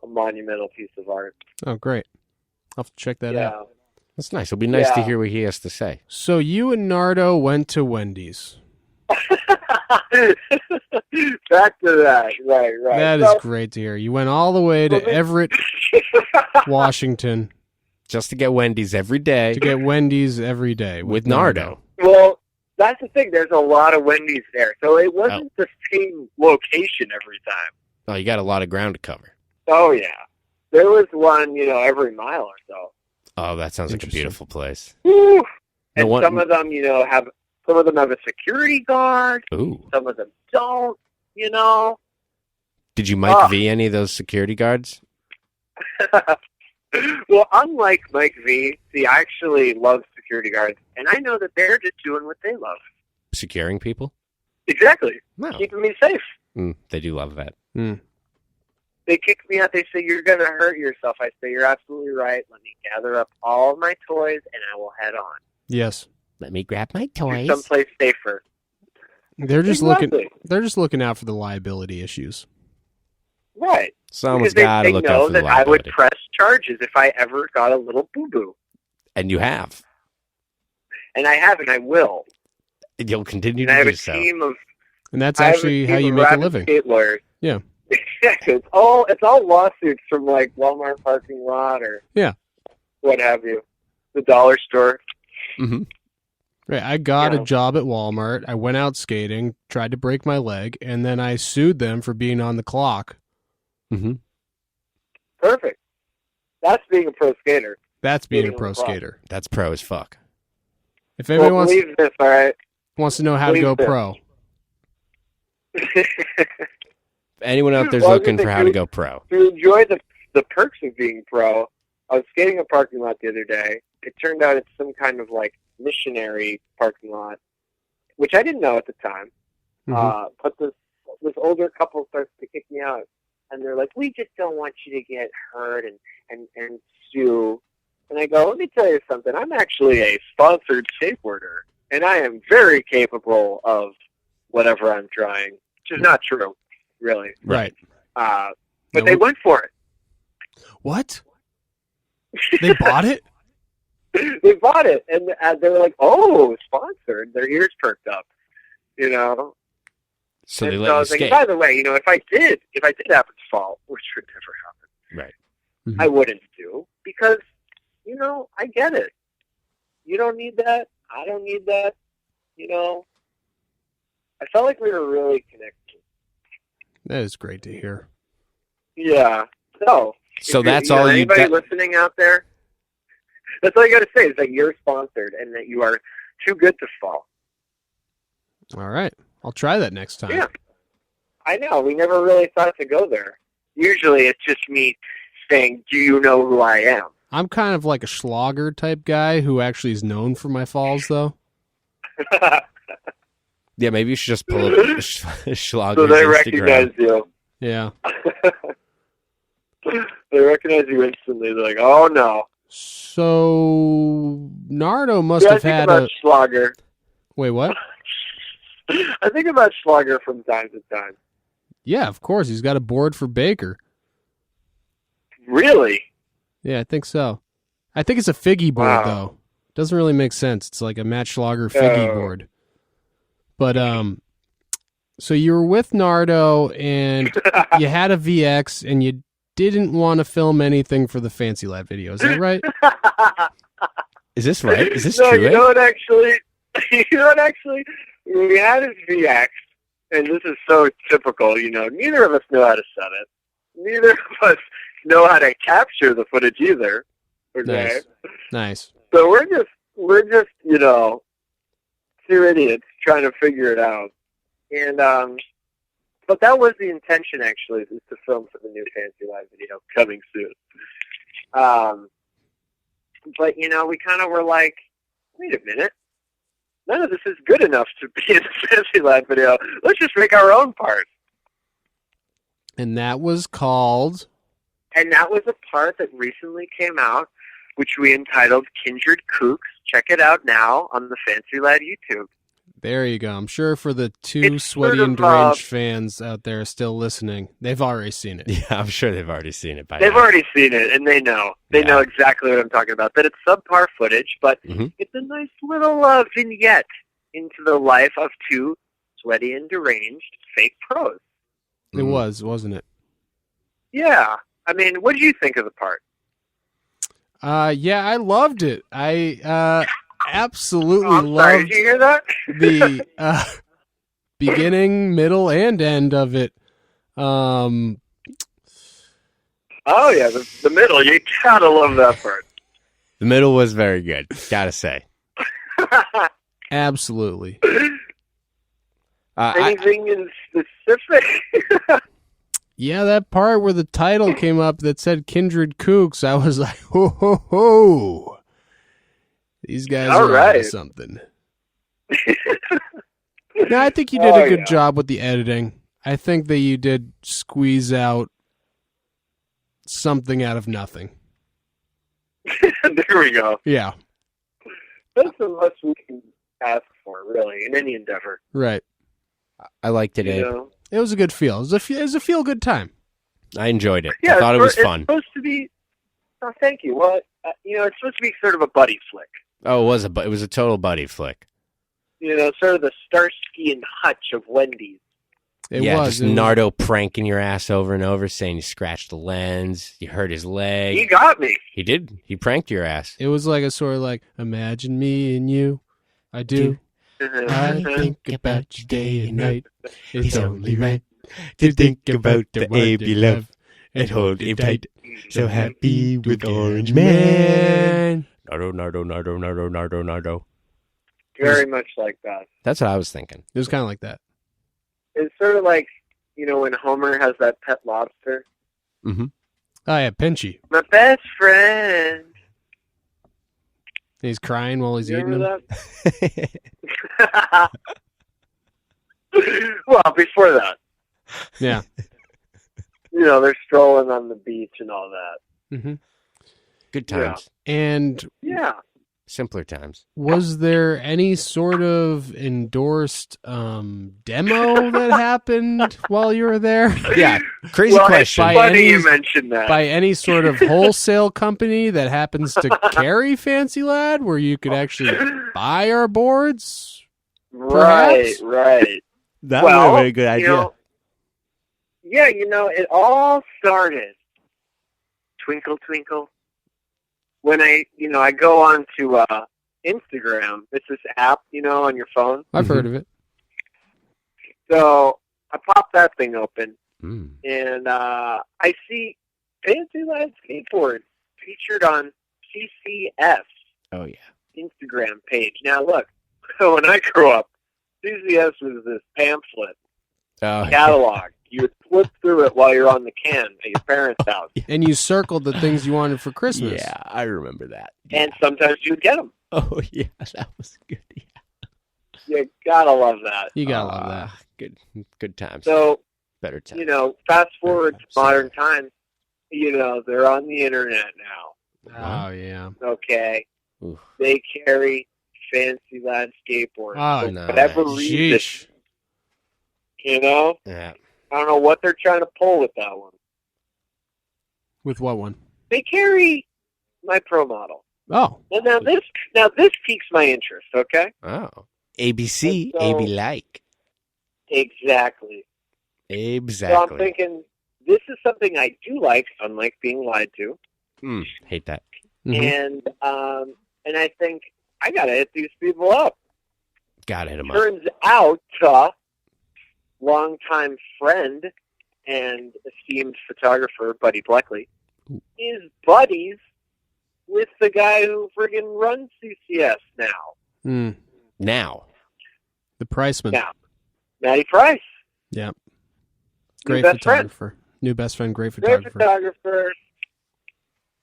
monumental piece of art. Oh, great. I'll have to check that out. That's nice. It'll be nice to hear what he has to say. So you and Nardo went to Wendy's. Back to that. Right. That is great to hear. You went all the way to Everett, Washington. Just to get Wendy's every day. To get Wendy's every day. With Nardo. Well, that's the thing. There's a lot of Wendy's there. So it wasn't the same location every time. Oh, you got a lot of ground to cover. Oh, yeah. There was one, you know, every mile or so. Oh, that sounds like a beautiful place. Woo! And some of them, you know, have a security guard. Ooh. Some of them don't, you know. Did you Mike V any of those security guards? Well, unlike Mike V, see, I actually love security guards, and I know that they're just doing what they love. Securing people? Exactly. No. Keeping me safe. They do love that. They kick me out. They say, you're going to hurt yourself. I say, you're absolutely right. Let me gather up all of my toys, and I will head on. Yes. Let me grab my toys. Someplace safer. They're just looking out for the liability issues. Right. Someone's got to look out for the liability. They know that I would press charges if I ever got a little boo-boo. And you have. And I have, and I will. And you'll continue and I to have do a so. team of... And that's actually how you make a living. Skate lawyers. Yeah. It's all lawsuits from like Walmart parking lot or what have you. The dollar store. Mm-hmm. Right. I got a job at Walmart. I went out skating, tried to break my leg, and then I sued them for being on the clock. Mm-hmm. Perfect. That's being a pro skater. That's being a pro skater. That's pro as fuck. If anyone wants to know how to go pro. Anyone out there's looking for how to go pro. To enjoy the perks of being pro, I was skating a parking lot the other day. It turned out it's some kind of like missionary parking lot, which I didn't know at the time. But this older couple starts to kick me out, and they're like, "We just don't want you to get hurt and sue." And I go, "Let me tell you something. I'm actually a sponsored skateboarder, and I am very capable of whatever I'm trying," which is not true, really. Right. But they went for it. What? They bought it? They bought it, and they were like, "Oh, sponsored." Their ears perked up, you know. So they and let so I you was skate. like, by the way, you know, if I did happen to fall, which would never happen, right? Mm-hmm. I wouldn't do because, you know, I get it. You don't need that. I don't need that. You know, I felt like we were really connected. That is great to hear. Yeah. So that's all you. Anybody listening out there? That's all you got to say is that you're sponsored and that you are too good to fall. All right. I'll try that next time. Yeah. I know. We never really thought to go there. Usually it's just me saying, "Do you know who I am?" I'm kind of like a Schlager type guy who actually is known for my falls, though. Yeah, maybe you should just pull up Schlager's so they Instagram. recognize you. Yeah. They recognize you instantly. They're like, "Oh no." So Nardo must have had a Schlager. Wait, what? I think about Schlager from time to time. Yeah, of course. He's got a board for Baker. Really? Yeah, I think so. I think it's a figgy board, Wow. though. Doesn't really make sense. It's like a Matchlogger figgy Oh. board. But, so you were with Nardo, and you had a VX, and you didn't want to film anything for the Fancy Lad video. Is that right? Is this right? Is this no, true? you know what actually? We had his VX, and this is so typical. Neither of us know how to set it. Neither of us know how to capture the footage either. Okay, Nice. so we're just two idiots trying to figure it out. And but that was the intention actually, is to film for the new Fancy Live video coming soon. But we kind of were like, wait a minute, none of this is good enough to be in the Fancy Live video. Let's just make our own part. And that was called... And that was a part that recently came out, which we entitled Kindred Kooks. Check it out now on the Fancy Lad YouTube. There you go. I'm sure for the two It's sweaty sort and of, deranged fans out there still listening, they've already seen it. Yeah, I'm sure they've already seen it by They've now. already seen it, and they know. They know exactly what I'm talking about. That it's subpar footage, but it's a nice little vignette into the life of two sweaty and deranged fake pros. It was, wasn't it? Yeah. I mean, what did you think of the part? Yeah, I loved it. I absolutely Oh, I'm sorry, loved did you hear that? the beginning, middle, and end of it. Oh, yeah, the middle. You gotta love that part. The middle was very good, gotta say. Absolutely. Anything in specific? Yeah, that part where the title came up that said Kindred Kooks, I was like, ho, ho, ho. These guys All are right. onto something. No, I think you did a good job with the editing. I think that you did squeeze out something out of nothing. There we go. Yeah, That's the most we can ask for, really, in any endeavor. right. I liked it, You Abe. know? It was a good feel. It was a feel-good time. I enjoyed it. Yeah, I thought it was it's fun. supposed to be. Oh, thank you. Well, it's supposed to be sort of a buddy flick. Oh, it was a total buddy flick. Sort of the Starsky and Hutch of Wendy's. It yeah, was. just It was- Nardo pranking your ass over and over, saying you scratched the lens, you hurt his leg. He got me. He did. He pranked your ass. It was like a sort of like, imagine me and you. I do. I think about you day and night. It's only right to think about the Abe you love and hold him tight. So happy with Orangeman. Nardo. Very much like that. That's what I was thinking. It was kind of like that. It's sort of like, when Homer has that pet lobster. Oh, yeah, Pinchy. My best friend. He's crying while he's You eating them. remember that? Well, before that. Yeah. They're strolling on the beach and all that. Mm-hmm. Good times. And Yeah. Simpler times. was there any sort of endorsed demo that happened while you were there? Yeah. Crazy Well, question. it's funny you mentioned that. By any sort of wholesale company that happens to carry Fancy Lad, where you could actually buy our boards? Right, perhaps? right. That Well, would have been a good idea. It all started, twinkle, twinkle, when I go on to Instagram. It's this app, on your phone. I've heard of it. So I pop that thing open, Mm. and I see Fancy Lad Skateboard featured on CCS Oh, yeah. Instagram page. Now, look, when I grew up, CCS was this pamphlet Oh, catalog. You would flip through it while you're on the can at your parents' house. And you circled the things you wanted for Christmas. yeah, I remember that. And sometimes you'd get them. Oh, yeah, that was good. Yeah. You gotta love that. You gotta love that. Good times. So, Better times. fast forward to modern times, they're on the internet now. Oh, yeah. Okay? Oof. They carry Fancy Lad skateboards. Oh, For no. whatever reason, Sheesh. Yeah. I don't know what they're trying to pull with that one. With what one? They carry my pro model. Oh. Now this piques my interest. Okay. Oh. ABC, So- AB like. Exactly. Exactly. So I'm thinking this is something I do like, unlike being lied to. Hate that. Mhm. And I think I gotta hit these people up. Gotta hit him up. Turns out, longtime friend and esteemed photographer Buddy Bleckley is buddies with the guy who friggin' runs CCS now. Mm. Now. The Priceman. Now, Matty Price. Yeah. New Great best friend. photographer. New best friend, great Great photographer. photographer.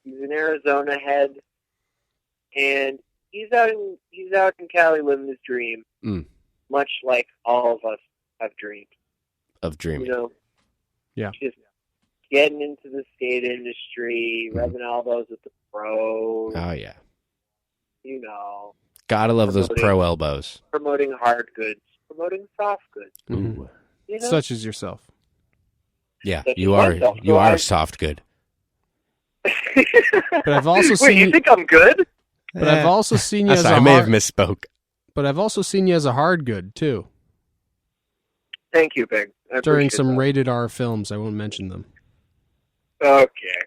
He's an Arizona head, and he's out in Cali living his dream, much like all of us have dreamed. Of dreaming. You know, Yeah. just getting into the skate industry, rubbing elbows with the pros. Oh, yeah. You know, Gotta love those Promoting- pro elbows. promoting hard goods, promoting soft goods. Mhm. You know, Such as yourself. Yeah, Such you as are. myself. You So are I- soft good. But I've also Wait, seen you think I'm good? But I've also seen you I'm as sorry, a I may have hard, misspoke. But I've also seen you as a hard good too. Thank you, Big. I During appreciate some that. rated R films, I won't mention them. Okay.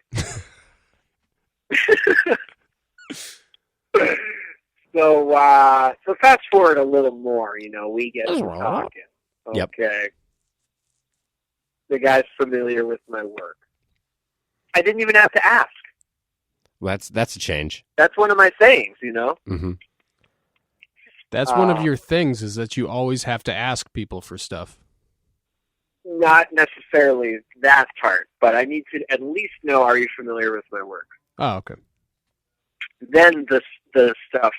So fast forward a little more, you know, we get to talking. Yep. Okay. The guy's familiar with my work. I didn't even have to ask. Well, that's a change. That's one of my sayings, you know? Mm-hmm. That's one of your things, is that you always have to ask people for stuff. Not necessarily that part, but I need to at least know, are you familiar with my work? Oh, okay. Then the stuff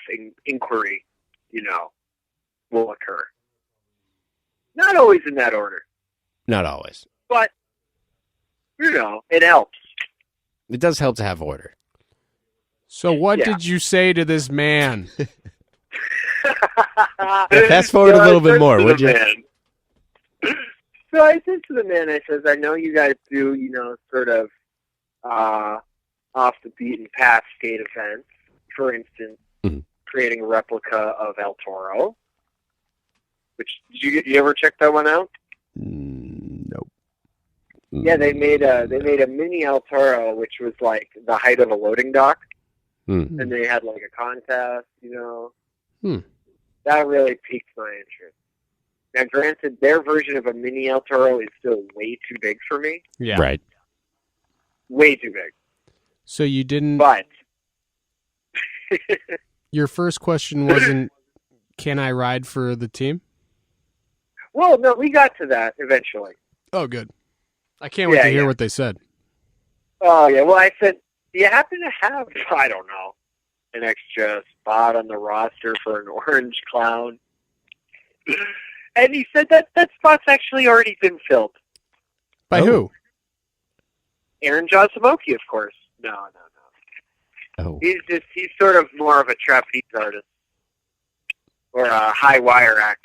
inquiry, you know, will occur. Not always in that order, Not always. but, you know, it helps. It does help to have order. So what Yeah. did you say to this man? Fast forward a little bit more, would you? So I said to the man, I says, I know you guys do, you know, sort of off the beaten path skate events. For instance, creating a replica of El Toro. Which did you ever check that one out? Nope. Yeah, they made a mini El Toro, which was like the height of a loading dock, and they had like a contest, you know. That really piqued my interest. Now, granted, their version of a mini El Toro is still way too big for me. Yeah. Right. Way too big. So you didn't. But Your first question wasn't, "Can I ride for the team?" well, no, we got to that eventually. Oh, good. I can't wait to hear what they said. Oh yeah. Well, I said, do you happen to have, I don't know, an extra spot on the roster for an orange clown? And he said that spot's actually already been filled. By who? Aaron Josamoki, of course. No. Oh. He's sort of more of a trapeze artist or a high wire act.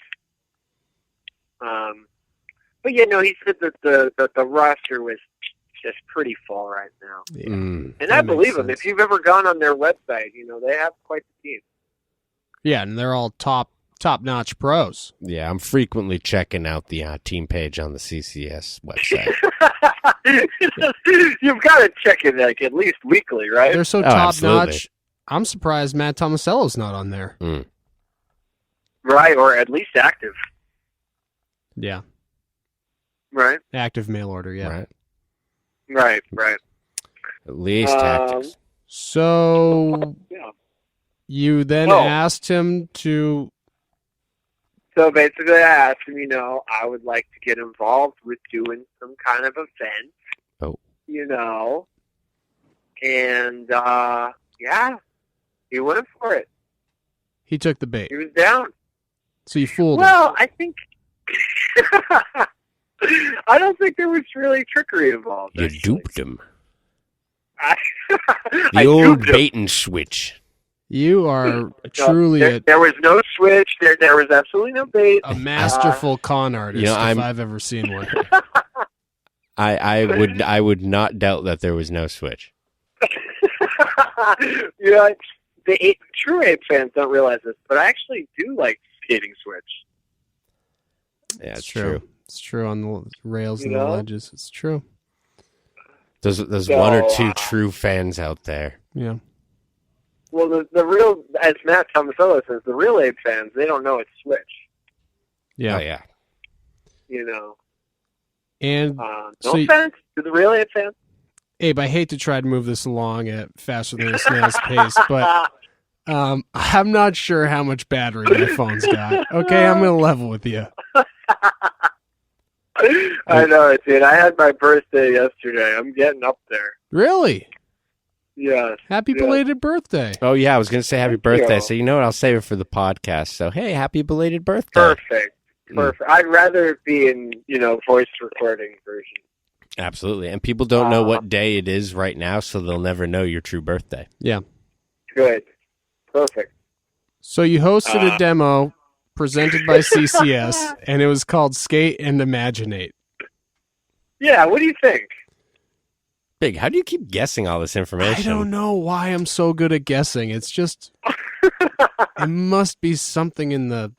But yeah, no, he said that the roster was just pretty full right now. Yeah. And That I makes believe him. sense. If you've ever gone on their website, you know, they have quite the team. Yeah, and they're all top-notch pros. Yeah, I'm frequently checking out the team page on the CCS website. You've got to check it like at least weekly, right? They're so Oh, top-notch. absolutely. I'm surprised Matt Tomasello's not on there. Right, or at least active. Yeah. Right, Active mail order, yeah. Right. right. At least tactics. So Yeah. you then Oh. asked him to... So basically, I asked him, you know, I would like to get involved with doing some kind of event. Oh. You know, and yeah, he went for it. He took the bait. He was down. So you fooled him. Well, I think I don't think there was really trickery involved. You actually. duped him. I The old duped him. bait and switch. You are No, truly there was no switch. There was absolutely no bait. a masterful con artist, You know, if I've ever seen one. I would not doubt that there was no switch. Yeah, the true ape fans don't realize this, but I actually do like skating switch. Yeah, it's true. It's true on the rails You and the know? ledges. It's true. There's So, one or two true fans out there. Yeah. Well, the real, as Matt Tomasello says, the real ape fans, they don't know it's switch. Yeah. Oh, yeah. You know. And No so offense to the real ape fans. Abe, I hate to try to move this along at faster than a snail's pace, but I'm not sure how much battery my phone's got. Okay, I'm going to level with you. I know, dude. I had my birthday yesterday. I'm getting up there. Really? Yes. Happy yes. belated birthday. Oh, yeah, I was going to say happy Thank birthday. you. So, you know what? I'll save it for the podcast. So, hey, happy belated birthday. Perfect. Perfect. I'd rather it be in, voice recording version. Absolutely. And people don't know what day it is right now, so they'll never know your true birthday. Yeah. Good. Perfect. So you hosted a demo presented by CCS, and it was called Skate and Imaginate. Yeah, what do you think? Big, how do you keep guessing all this information? I don't know why I'm so good at guessing. It's just, it must be something in the,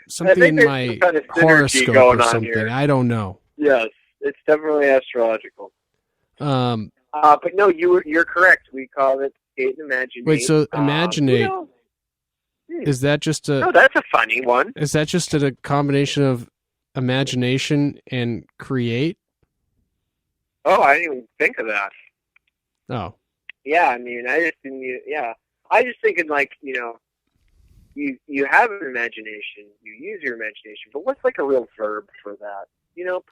something in there's my some kind of synergy horoscope going or on something. here. I don't know. Yes, it's definitely astrological. But no, you're correct. We call it Skate and Imaginate. Wait, so Imaginate, is that just no, that's a funny one. is that just a combination of imagination and create? Oh, I didn't even think of that. Oh, Yeah, I mean, I just didn't. Yeah, I just thinking like you have an imagination, you use your imagination, but what's like a real verb for that?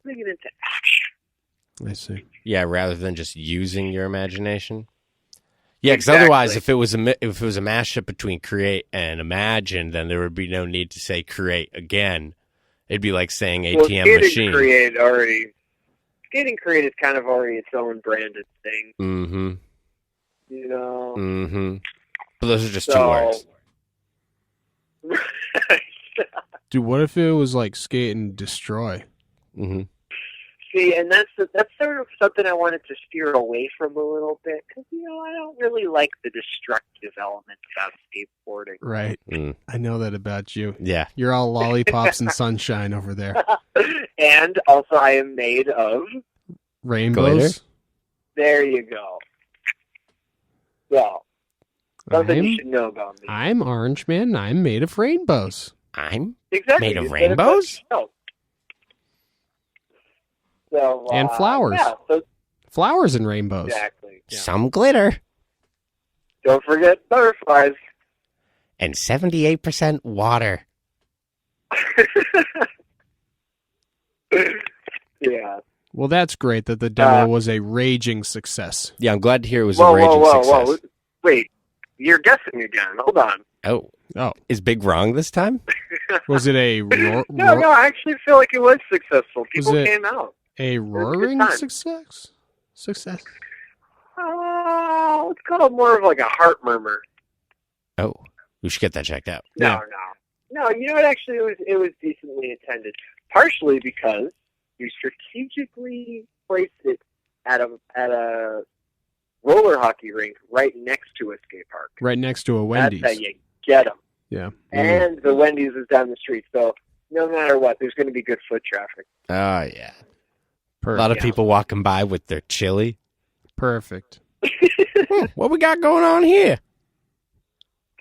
Putting it into action. I see. Yeah, rather than just using your imagination. Yeah, because Exactly. otherwise, if it was a mashup between create and imagine, then there would be no need to say create again. It'd be like saying ATM machine. Skating create is kind of already its own branded thing. Mm-hmm. Mm-hmm. But those are just two words. Dude, what if it was like skate and destroy? Mm-hmm. See, and that's sort of something I wanted to steer away from a little bit because I don't really like the destructive elements about skateboarding. Right. Mm. I know that about you. Yeah. You're all lollipops and sunshine over there. And also, I am made of. Rainbows. Glitter? There you go. So, something you should know about me. I'm Orangeman, and I'm made of rainbows. I'm Exactly. made of You said it rainbows? yourself. So, And flowers. Yeah, so Flowers and rainbows. exactly. some glitter Don't forget butterflies. and 78% water. Yeah. Well, that's great that the demo was a raging success. Yeah, I'm glad to hear it was Whoa, a raging whoa, success. whoa. Wait, you're guessing again. Hold on. Oh. Oh. Is Big wrong this time? Was it a No, I actually feel like it was successful. People it- came out. a was a good roaring time. success? Success. Let's call it more of like a heart murmur. Oh. We should get that checked out. No. You know what? Actually, it was decently attended. Partially because we strategically placed it at a roller hockey rink right next to a skate park. Right next to a Wendy's. That's how you get them. Yeah. And the Wendys is down the street, so no matter what, there's going to be good foot traffic. Oh, yeah. Perfect. A lot of people walking by with their chili. Perfect. What we got going on here?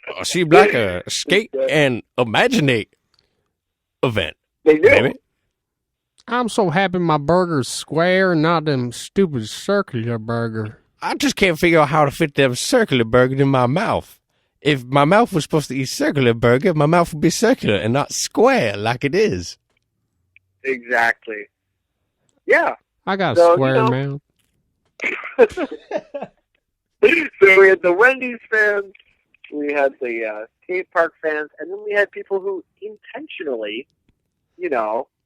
Oh, seems like a skate and imaginate event, They do. baby. I'm so happy my burger's square and not them stupid circular burger. I just can't figure out how to fit them circular burger in my mouth. If my mouth was supposed to eat circular burger, my mouth would be circular and not square like it is. Exactly. Yeah. I got a So, square you know- mouth. So we had the Wendy's fans, we had the skate park fans, and then we had people who intentionally,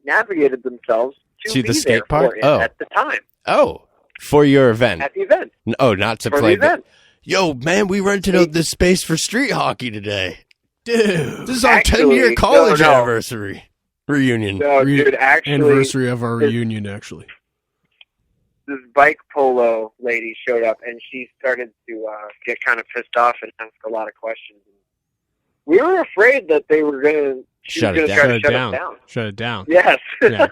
navigated themselves to To be the skate there park? for it Oh. at the time, Oh, for your event. at the event, Oh, not to for play the event. Yo, man, we rented out this space for street hockey today. Dude, this is our Actually, 10-year college no. anniversary reunion. No, dude, actually, Anniversary of our reunion, actually. this bike polo lady showed up, and she started to get kind of pissed off and ask a lot of questions. We were afraid that they were going to Shut try it to down. shut us down. Shut it down. Yes. Yeah.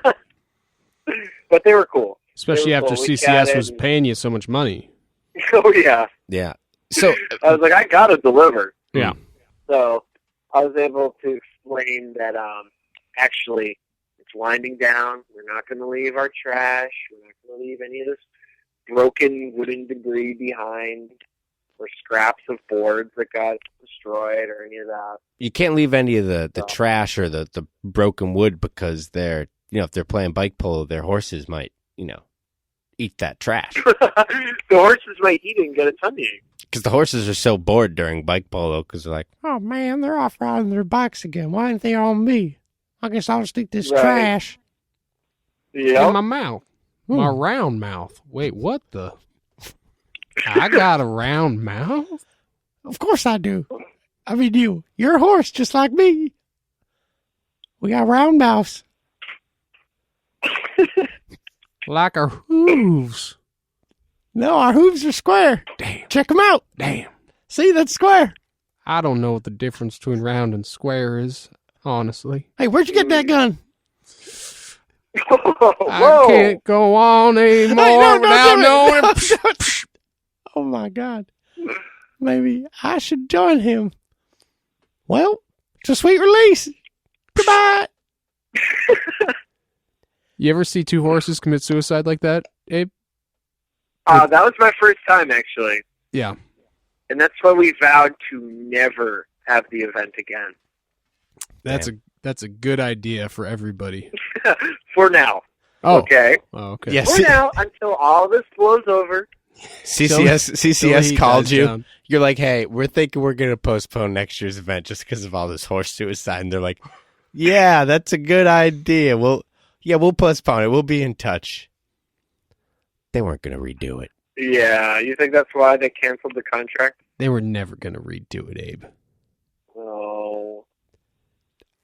But they were cool. Especially They were after cool. We CCS chatted was and- paying you so much money. Oh, yeah. Yeah. So I was like, I got to deliver. Yeah. So I was able to explain that actually it's winding down. We're not going to leave our trash. We're not going to leave any of this broken wooden debris behind or scraps of boards that got destroyed or any of that. you can't leave any of the trash or the broken wood because they're, if they're playing bike polo, their horses might, eat that trash. The horses might eat it and get a tummy ache. Because the horses are so bored during bike polo because they're like, Oh man, they're off riding their bikes again. Why aren't they on me? I guess I'll stick this Right. trash. In Yeah. my mouth. My round mouth. Wait, what the? I got a round mouth? Of course I do. I mean, you're a horse just like me. We got round mouths. Like our hooves. No, our hooves are square. Damn. Check them out. Damn. See, that's square. I don't know what the difference between round and square is, honestly. Hey, where'd you get that gun? Whoa. I can't go on anymore Hey, no, without don't do knowing. it. No, don't. Oh my God. Maybe I should join him. Well, it's a sweet release. Goodbye. You ever see two horses commit suicide like that, Abe? That was my first time, actually. Yeah. And that's why we vowed to never have the event again. That's a good idea for everybody. For now. Oh. Okay? Oh, okay. yes, For now, until all this blows over. CCS he called dies you. down. You're like, hey, we're thinking we're going to postpone next year's event just because of all this horse suicide. And they're like, yeah, that's a good idea. We'll postpone it. We'll be in touch. They weren't going to redo it. Yeah, you think that's why they canceled the contract? They were never going to redo it, Abe. Oh.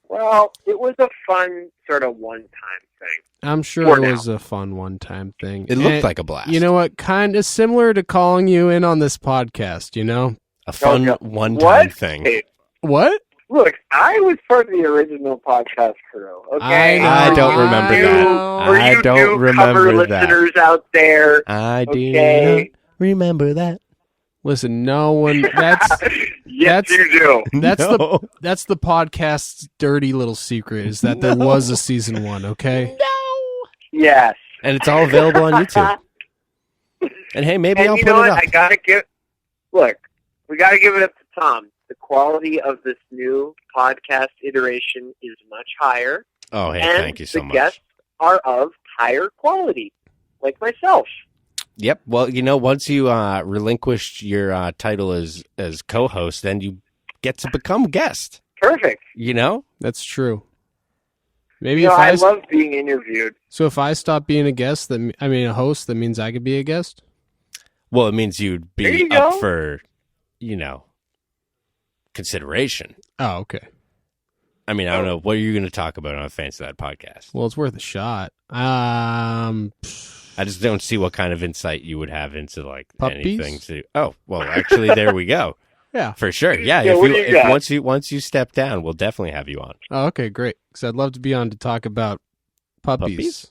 Well, it was a fun sort of one-time thing. I'm sure For it now. was a fun one-time thing. It looked And like a blast. You know what? Kind of similar to calling you in on this podcast, a fun Okay. one-time What? thing. Hey, What? look, I was part of the original podcast crew, okay? I know, I don't remember I that. know. For I you don't new remember cover that. listeners out there, I do okay? not remember that. Listen, no one. That's yes, that's- you do. that's No. the podcast's dirty little secret is that there was a season 1. Okay. Yes. And it's all available on YouTube. And hey, maybe And I'll you put know it what? up. We gotta give it up to Tom. The quality of this new podcast iteration is much higher. Oh, hey, and thank you so the much. guests are of higher quality, like myself. Yep. Well, once you relinquished your title as co-host, then you get to become guest. Perfect. That's true. Maybe You know, if I love being interviewed. so if I stop being a host, that means I could be a guest. Well, it means you'd There be you up go. for, consideration. Oh, okay. I mean, I don't know. What are you going to talk about on Fancy That podcast? Well, it's worth a shot. I just don't see what kind of insight you would have into Puppies? anything to. Oh, well, actually, there we go. Yeah. For sure. Yeah. Yeah, what do you got? Once you step down, we'll definitely have you on. Oh, okay, great. Because I'd love to be on to talk about puppies. Puppies?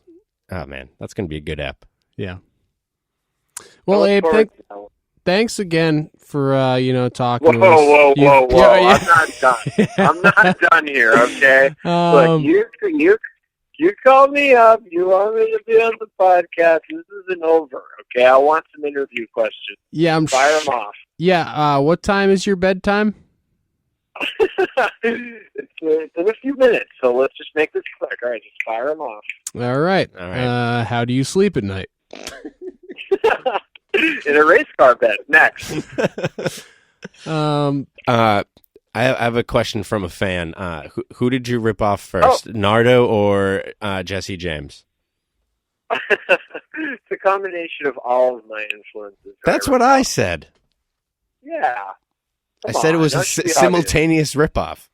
Oh man, that's going to be a good app. Yeah. I Well, look Abe, forward to that one. thanks again for talking. Whoa, to us. whoa, You- whoa, whoa! Yeah, I'm not done. I'm not done here. Okay. yeah. Look, you call me up. You want me to be on the podcast. This isn't over. Okay. I want some interview questions. yeah, I'm Fire them off. Yeah. What time is your bedtime? It's in a few minutes, so let's just make this quick. All right, just fire them off. All right. All right. How do you sleep at night? In a race car bed. Next. I have a question from a fan. Who did you rip off first, Nardo or Jesse James? It's a combination of all of my influences. That's what I said. Yeah. I Come said it on, was a that should be simultaneous ripoff. obvious.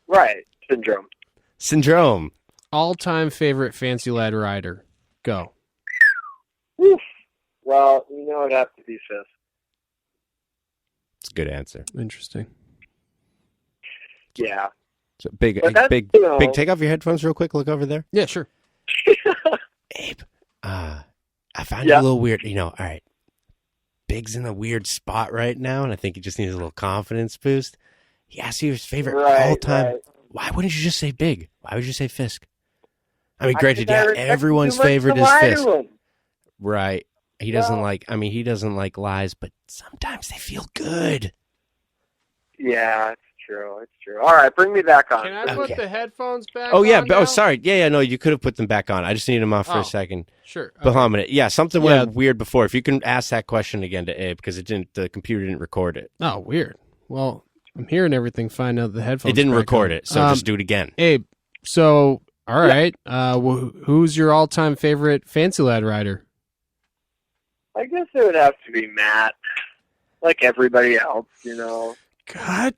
Right. Syndrome. Syndrome. All-time favorite fancy lad rider. Go. Oof. Well, you know it'd have to be Fisk. It's a good answer. Interesting. Yeah. So big, But that's, big, you know- big. Take off your headphones real quick. Look over there. Yeah, sure. Abe, I find it a little weird. All right. Big's in a weird spot right now, and I think he just needs a little confidence boost. He asked you his favorite all-time. Right. Why wouldn't you just say Big? Why would you say Fisk? I mean, I granted, think I yeah, respect everyone's too much favorite to is lie to Fisk. him. Right. He doesn't No. he doesn't like lies, but sometimes they feel good. Yeah, it's true. It's true. All right, bring me back on. Can I put the headphones back Oh, yeah. on now? Sorry. Yeah, no, you could have put them back on. I just needed them off for Oh. a second. Sure. Bahamut. Yeah, something went weird before. If you can ask that question again to Abe, because the computer didn't record it. Oh, weird. Well, I'm hearing everything fine now that the headphones It didn't back record on. it, so just do it again. Abe, so, all right. Who's your all-time favorite Fancy Lad rider? I guess it would have to be Matt, like everybody else, God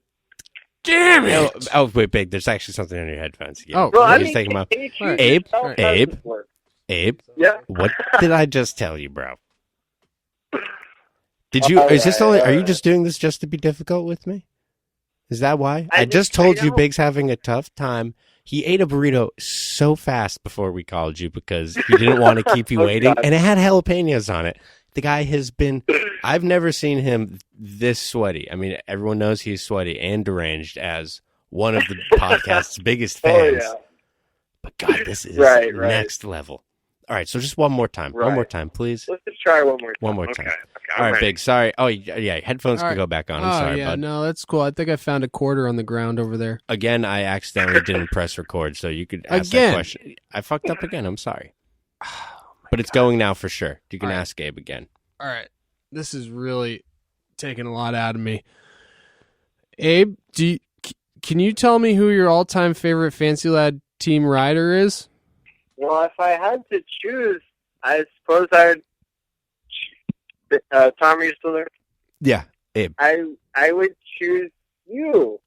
damn it. Oh, wait, Big. There's actually something on your headphones. Yeah. Oh, Well, I Just mean, take them off. can you choose All right. Abe, yourself? How does Abe. this work? Abe, Yeah. what did I just tell you, bro? Did you? Is this only? Are you just doing this just to be difficult with me? Is that why? I just told you Big's having a tough time. He ate a burrito so fast before we called you because he didn't want to keep you waiting, God. and it had jalapenos on it. The guy has been. I've never seen him this sweaty. I mean, everyone knows he's sweaty and deranged as one of the podcast's biggest fans. Oh, yeah. But God, this is Right. next level. All right, so just one more time. One Right. more time, please. Let's just try one more time. One more time. Okay. All right, ready. Big. Sorry. Oh, yeah. Headphones All can right. go back on. I'm sorry, yeah, bud. no, that's cool. I think I found a quarter on the ground over there. Again, I accidentally didn't press record, so you could ask Again? that question. I fucked up again. I'm sorry. But it's going now for sure. You can All right. ask Gabe again. All right. This is really taking a lot out of me. Abe, can you tell me who your all-time favorite Fancy Lad team rider is? Well, if I had to choose, I suppose I'd. Tom, are you still there? Yeah, Abe. I would choose you,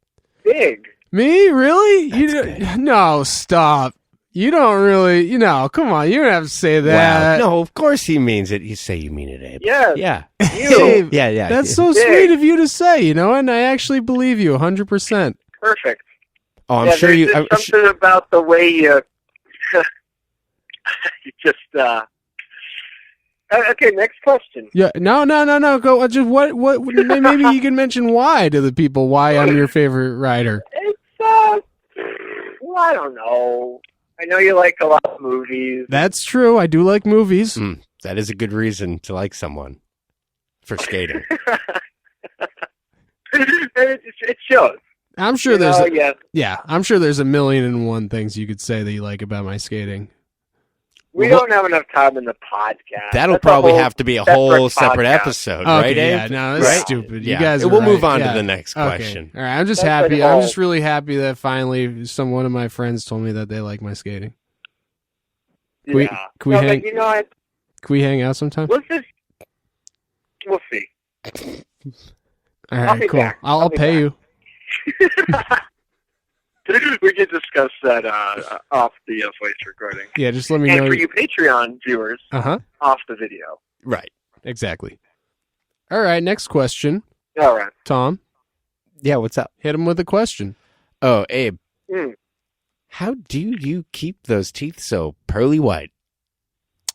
Big. Me? Really? No, stop. You don't really, come on. You don't have to say that. Wow. No, of course he means it. You say you mean it, Abe. Yes, Yeah. you. Abe, Yeah. that's so Big. sweet of you to say, and I actually believe you 100%. Perfect. Oh, I'm Yeah, sure there's you. just something about the way you. You just. Okay, next question. Yeah, no. Go. Just what? Maybe you can mention why to the people. Why I'm your favorite rider. It's well, I don't know. I know you like a lot of movies. That's true. I do like movies. That is a good reason to like someone for skating. It shows. I'm sure there's. Yes. I'm sure there's 1,000,001 things you could say that you like about my skating. We don't have enough time in the podcast. That'll That's probably a whole have to be a whole separate podcast. episode, Okay, right, Abe? yeah, no, that's Right? stupid. Yeah. You guys. We'll are move right. on Yeah. to the next Okay. question. All right. I'm just That's happy. like I'm all- just really happy that finally one of my friends told me that they like my skating. Can we- Yeah. can we No, hang- but you know what? Can we hang out sometime? We'll see. All I'll right, be cool. back. I'll be pay back. you. We can discuss that off the voice recording. Yeah, just let me And know. for you Patreon viewers, Uh-huh. off the video. Right. Exactly. All right, next question. All right. Tom, Yeah, what's up? hit him with a question. Oh, Abe, Hmm. how do you keep those teeth so pearly white?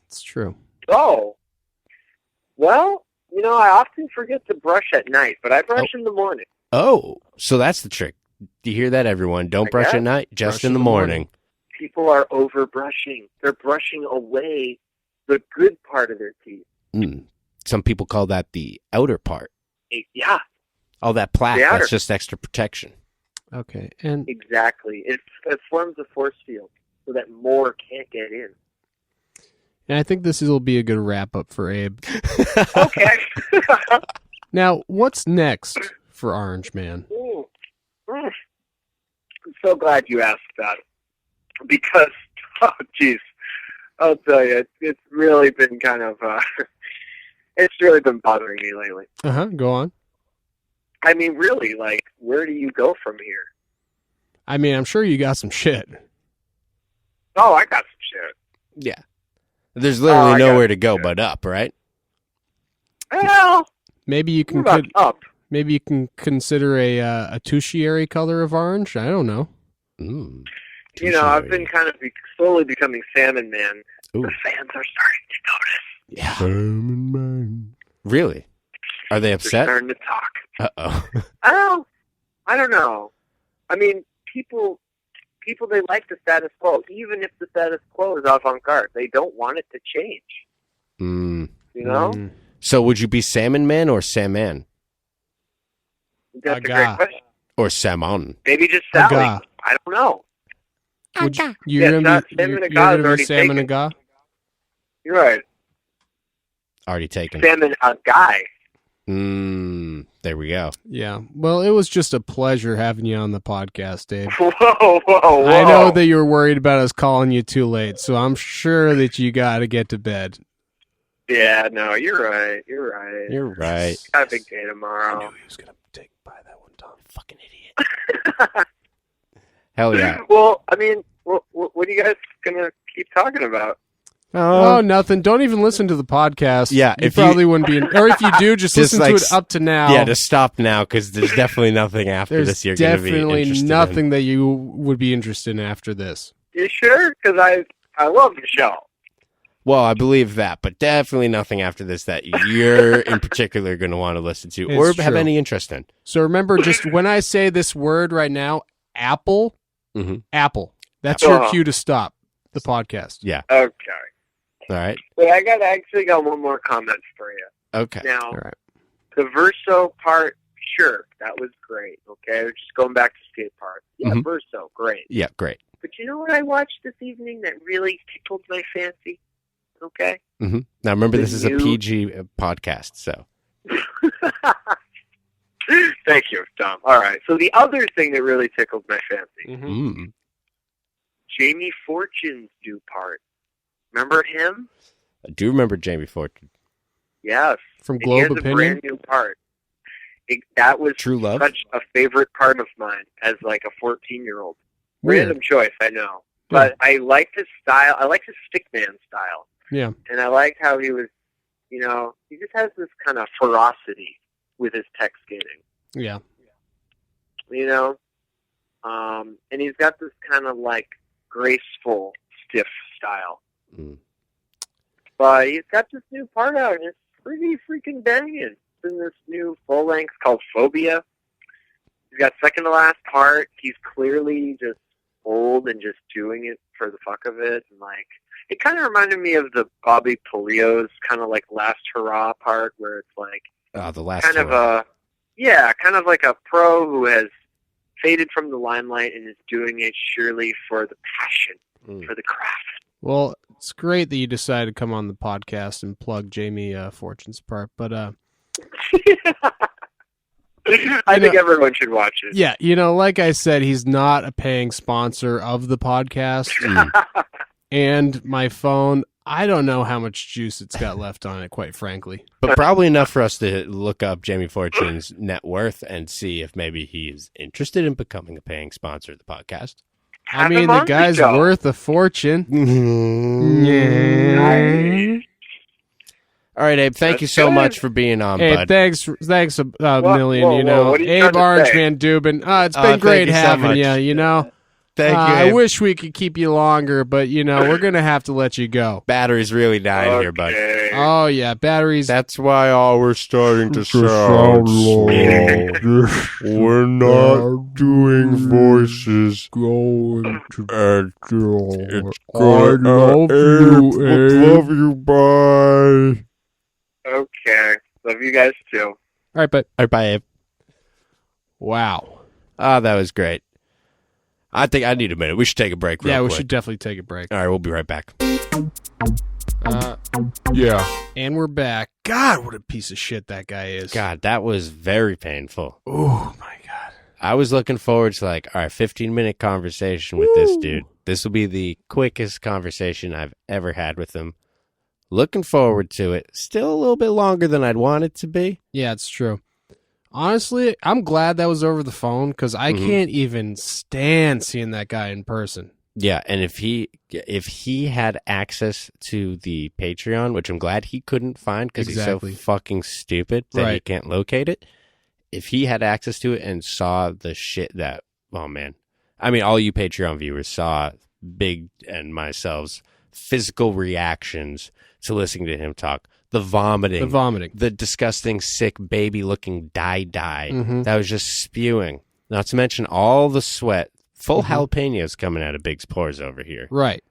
It's true. Oh. Well, I often forget to brush at night, but I brush in the morning. Oh, so that's the trick. Do you hear that, everyone? Don't I brush guess. at night, just Brush in the morning. People are over brushing. They're brushing away the good part of their teeth. Some people call that the outer part. Yeah, All that plaque, The outer. that's just extra protection. Okay, and exactly. It forms a force field so that more can't get in. I think this will be a good wrap up for Abe. Okay. Now, what's next for Orangeman? I'm so glad you asked that because, oh, geez, I'll tell you, it's really been kind of, it's really been bothering me lately. Go on. I mean, really, where do you go from here? I mean, I'm sure you got some shit. Oh, I got some shit. Yeah. There's literally nowhere to go but up, right? Well, Maybe you can about up. maybe you can consider a tertiary color of orange. I don't know. Ooh, You know, I've been kind of slowly becoming Salmon Man. Ooh. The fans are starting to notice. Yeah. Salmon Man. Really? Are they They're upset? starting to talk. Uh-oh. I don't know. I mean, people, they like the status quo, even if the status quo is avant-garde. They don't want it to change. Mm. You know? So would you be Salmon Man or Salmon? That's a great question. Or Salmon? Maybe just Sally. Aga. I don't know. Would Yeah, you're gonna be Salmon you're Aga is gonna be already Salmon taken. Aga? You're right. Already taken. Salmon a guy. There we go. Yeah. Well, it was just a pleasure having you on the podcast, Dave. Whoa. I know that you were worried about us calling you too late, so I'm sure that you got to get to bed. Yeah, no, you're right. You're right. You're right. Got a big day tomorrow. he was gonna buy that one, Tom. Fucking idiot. Hell yeah. Well, I mean, what are you guys gonna keep talking about? Oh, nothing. Don't even listen to the podcast. Yeah, you if probably you- wouldn't be. Or if you do, just listen like to it up to now. Yeah, just stop now because there's definitely nothing after There's this you're going to be definitely interested nothing in. that you would be interested in after this. You sure? Because I love the show. Well, I believe that, but definitely nothing after this that you're in particular going to want to listen to or It's have true. any interest in. So remember, just when I say this word right now, Apple, Apple. That's your cue to stop the podcast. Yeah. Okay. All right. Wait, I actually got one more comment for you. Okay. Now, All right. the verso part, sure, that was great. Okay, just going back to skate park. Yeah, verso, great. Yeah, great. But you know what I watched this evening that really tickled my fancy? Okay. Now remember, The this is a new- PG podcast, so. Thank you, Tom. All right. So the other thing that really tickled my fancy, Jamie Fortune's new part. Remember him? I do remember Jamie Fortune. Yes. From And Globe he has a Opinion? brand new part. That was True Love? such a favorite part of mine as like a 14-year-old. Weird. Random choice, I know. But I liked his style. I liked his stickman style. Yeah. And I liked how he was, you know, he just has this kind of ferocity with his tech skating. Yeah. You know? And he's got this kind of like graceful, stiff style. But he's got this new part out, and it's pretty freaking banging. It's in this new full length called Phobia. He's got second to last part. He's clearly just old and just doing it for the fuck of it. And like, it kind of reminded me of the Bobby Polio's kind of like Last Hurrah part, where it's like The last kind of kind of like a pro who has faded from the limelight and is doing it surely for the passion, for the craft. Well, it's great that you decided to come on the podcast and plug Jamie Fortune's part, but I think everyone should watch it. yeah, you know, like I said, he's not a paying sponsor of the podcast. And my phone, I don't know how much juice it's got left on it, quite frankly. But probably enough for us to look up Jamie Fortune's net worth and see if maybe he's interested in becoming a paying sponsor of the podcast. I mean, the guy's worth a fortune. Yeah. All right, Abe, thank you so much for being on, Hey, bud. thanks a million, you know. what are you Abe trying to say? Orangeman Dubin. It's been thank great you so having much. you, you know. Thank you, I Abe. wish we could keep you longer, but, you know, we're going to have to let you go. Battery's really dying here, bud. Okay. Oh, yeah, batteries. That's why all we're starting to sound sound low. slow. We're not doing voices. Going to And it's I love you, Abe. Love you, bye. Okay. Love you guys too. All right, but All right, bye, Abe. wow. Ah, that was great. I think I need a minute. We should take a break real Yeah, we quick. should definitely take a break. All right, we'll be right back. Yeah. And we're back. God, what a piece of shit that guy is. God, that was very painful. Oh, my God. I was looking forward to like, all right, 15-minute conversation with this dude. This will be the quickest conversation I've ever had with him. Looking forward to it. Still a little bit longer than I'd want it to be. Yeah, it's true. Honestly, I'm glad that was over the phone because I can't even stand seeing that guy in person. Yeah, and if he had access to the Patreon, which I'm glad he couldn't find because Exactly. he's so fucking stupid that he Right. can't locate it. If he had access to it and saw the shit that, oh man, I mean, all you Patreon viewers saw Big and myself's physical reactions to listening to him talk. The vomiting, the disgusting, sick baby-looking dye that was just spewing. Not to mention all the sweat. Full jalapenos coming out of Big's pores over here. Right.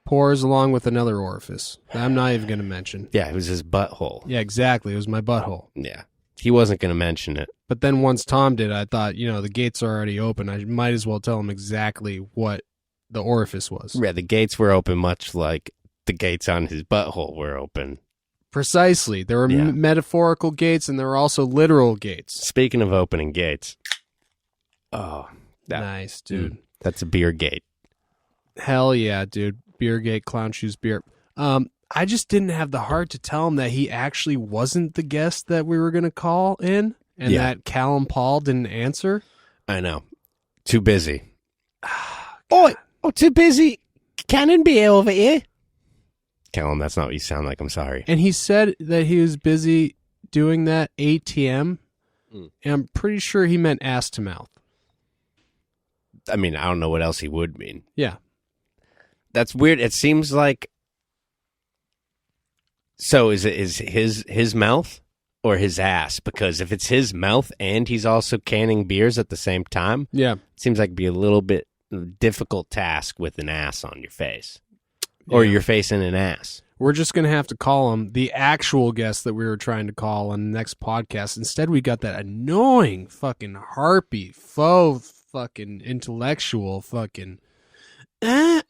Pores along with another orifice. I'm not even going to mention. Yeah, it was his butthole. Yeah, exactly. It was my butthole. Yeah. He wasn't going to mention it. But then once Tom did, I thought, the gates are already open. I might as well tell him exactly what the orifice was. Yeah, the gates were open much like the gates on his butthole were open. Precisely. There were metaphorical gates and there were also literal gates. Speaking of opening gates. Oh, nice, dude. That's a beer gate. Hell yeah, dude. Beer gate, clown shoes, beer. I just didn't have the heart to tell him that he actually wasn't the guest that we were going to call in and that Callum Paul didn't answer. I know. Too busy. Oh, too busy. Cannon beer over here. Callum, that's not what you sound like. I'm sorry. And he said that he was busy doing that ATM. And I'm pretty sure he meant ass to mouth. I mean, I don't know what else he would mean. Yeah. That's weird. It seems like... So is his mouth or his ass? Because if it's his mouth and he's also canning beers at the same time, it seems like it'd be a little bit difficult task with an ass on your face. Or your face in an ass. We're just going to have to call him the actual guest that we were trying to call on the next podcast. Instead, we got that annoying fucking harpy, faux fucking intellectual fucking...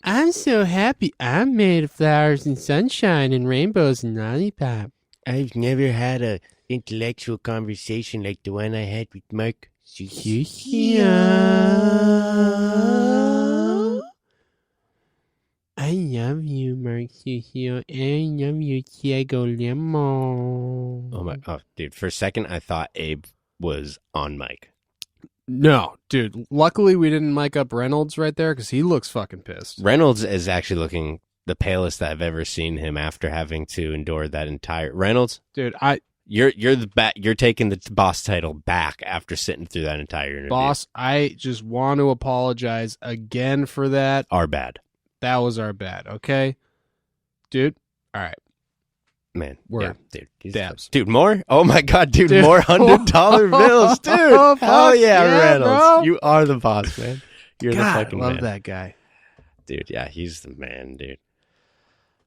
I'm so happy. I'm made of flowers and sunshine and rainbows and lollipop. I've never had a intellectual conversation like the one I had with Mark. I love you, Mark Sucio. I love you, Tiago Lemos. Oh, dude. For a second, I thought Abe was on mic. No, dude. Luckily, we didn't mic up Reynolds right there because he looks fucking pissed. Reynolds is actually looking the palest I've ever seen him after having to endure that entire... Reynolds? Dude, You're taking the boss title back after sitting through that entire interview. Boss, I just want to apologize again for that. Our bad. That was our bad, okay? Dude, all right. Man, Word. Yeah, dude. Dabs. Dude, more? Oh my God, dude, more $100 bills, dude. Hell yeah, Reynolds. Bro. You are the boss, man. You're God, the fucking I love man. that guy. Dude, yeah, he's the man, dude.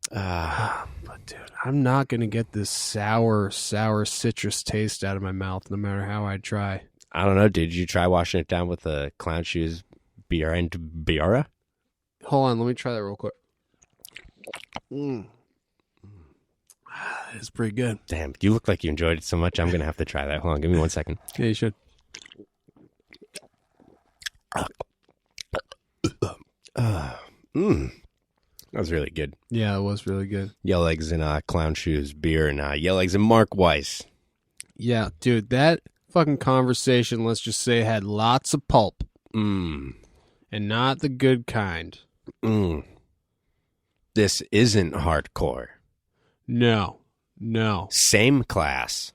But dude, I'm not going to get this sour citrus taste out of my mouth no matter how I try. I don't know, dude. Did you try washing it down with the clown shoes Biara? Hold on, let me try that real quick. It's pretty good. Damn, you look like you enjoyed it so much. I'm going to have to try that. Hold on, give me 1 second. Yeah, you should. That was really good. Yeah, it was really good. Yellow Eggs and Clown Shoes beer and Yellow Eggs and Mark Weiss. Yeah, dude, that fucking conversation, let's just say, had lots of pulp. And not the good kind. This isn't hardcore. No. Same class.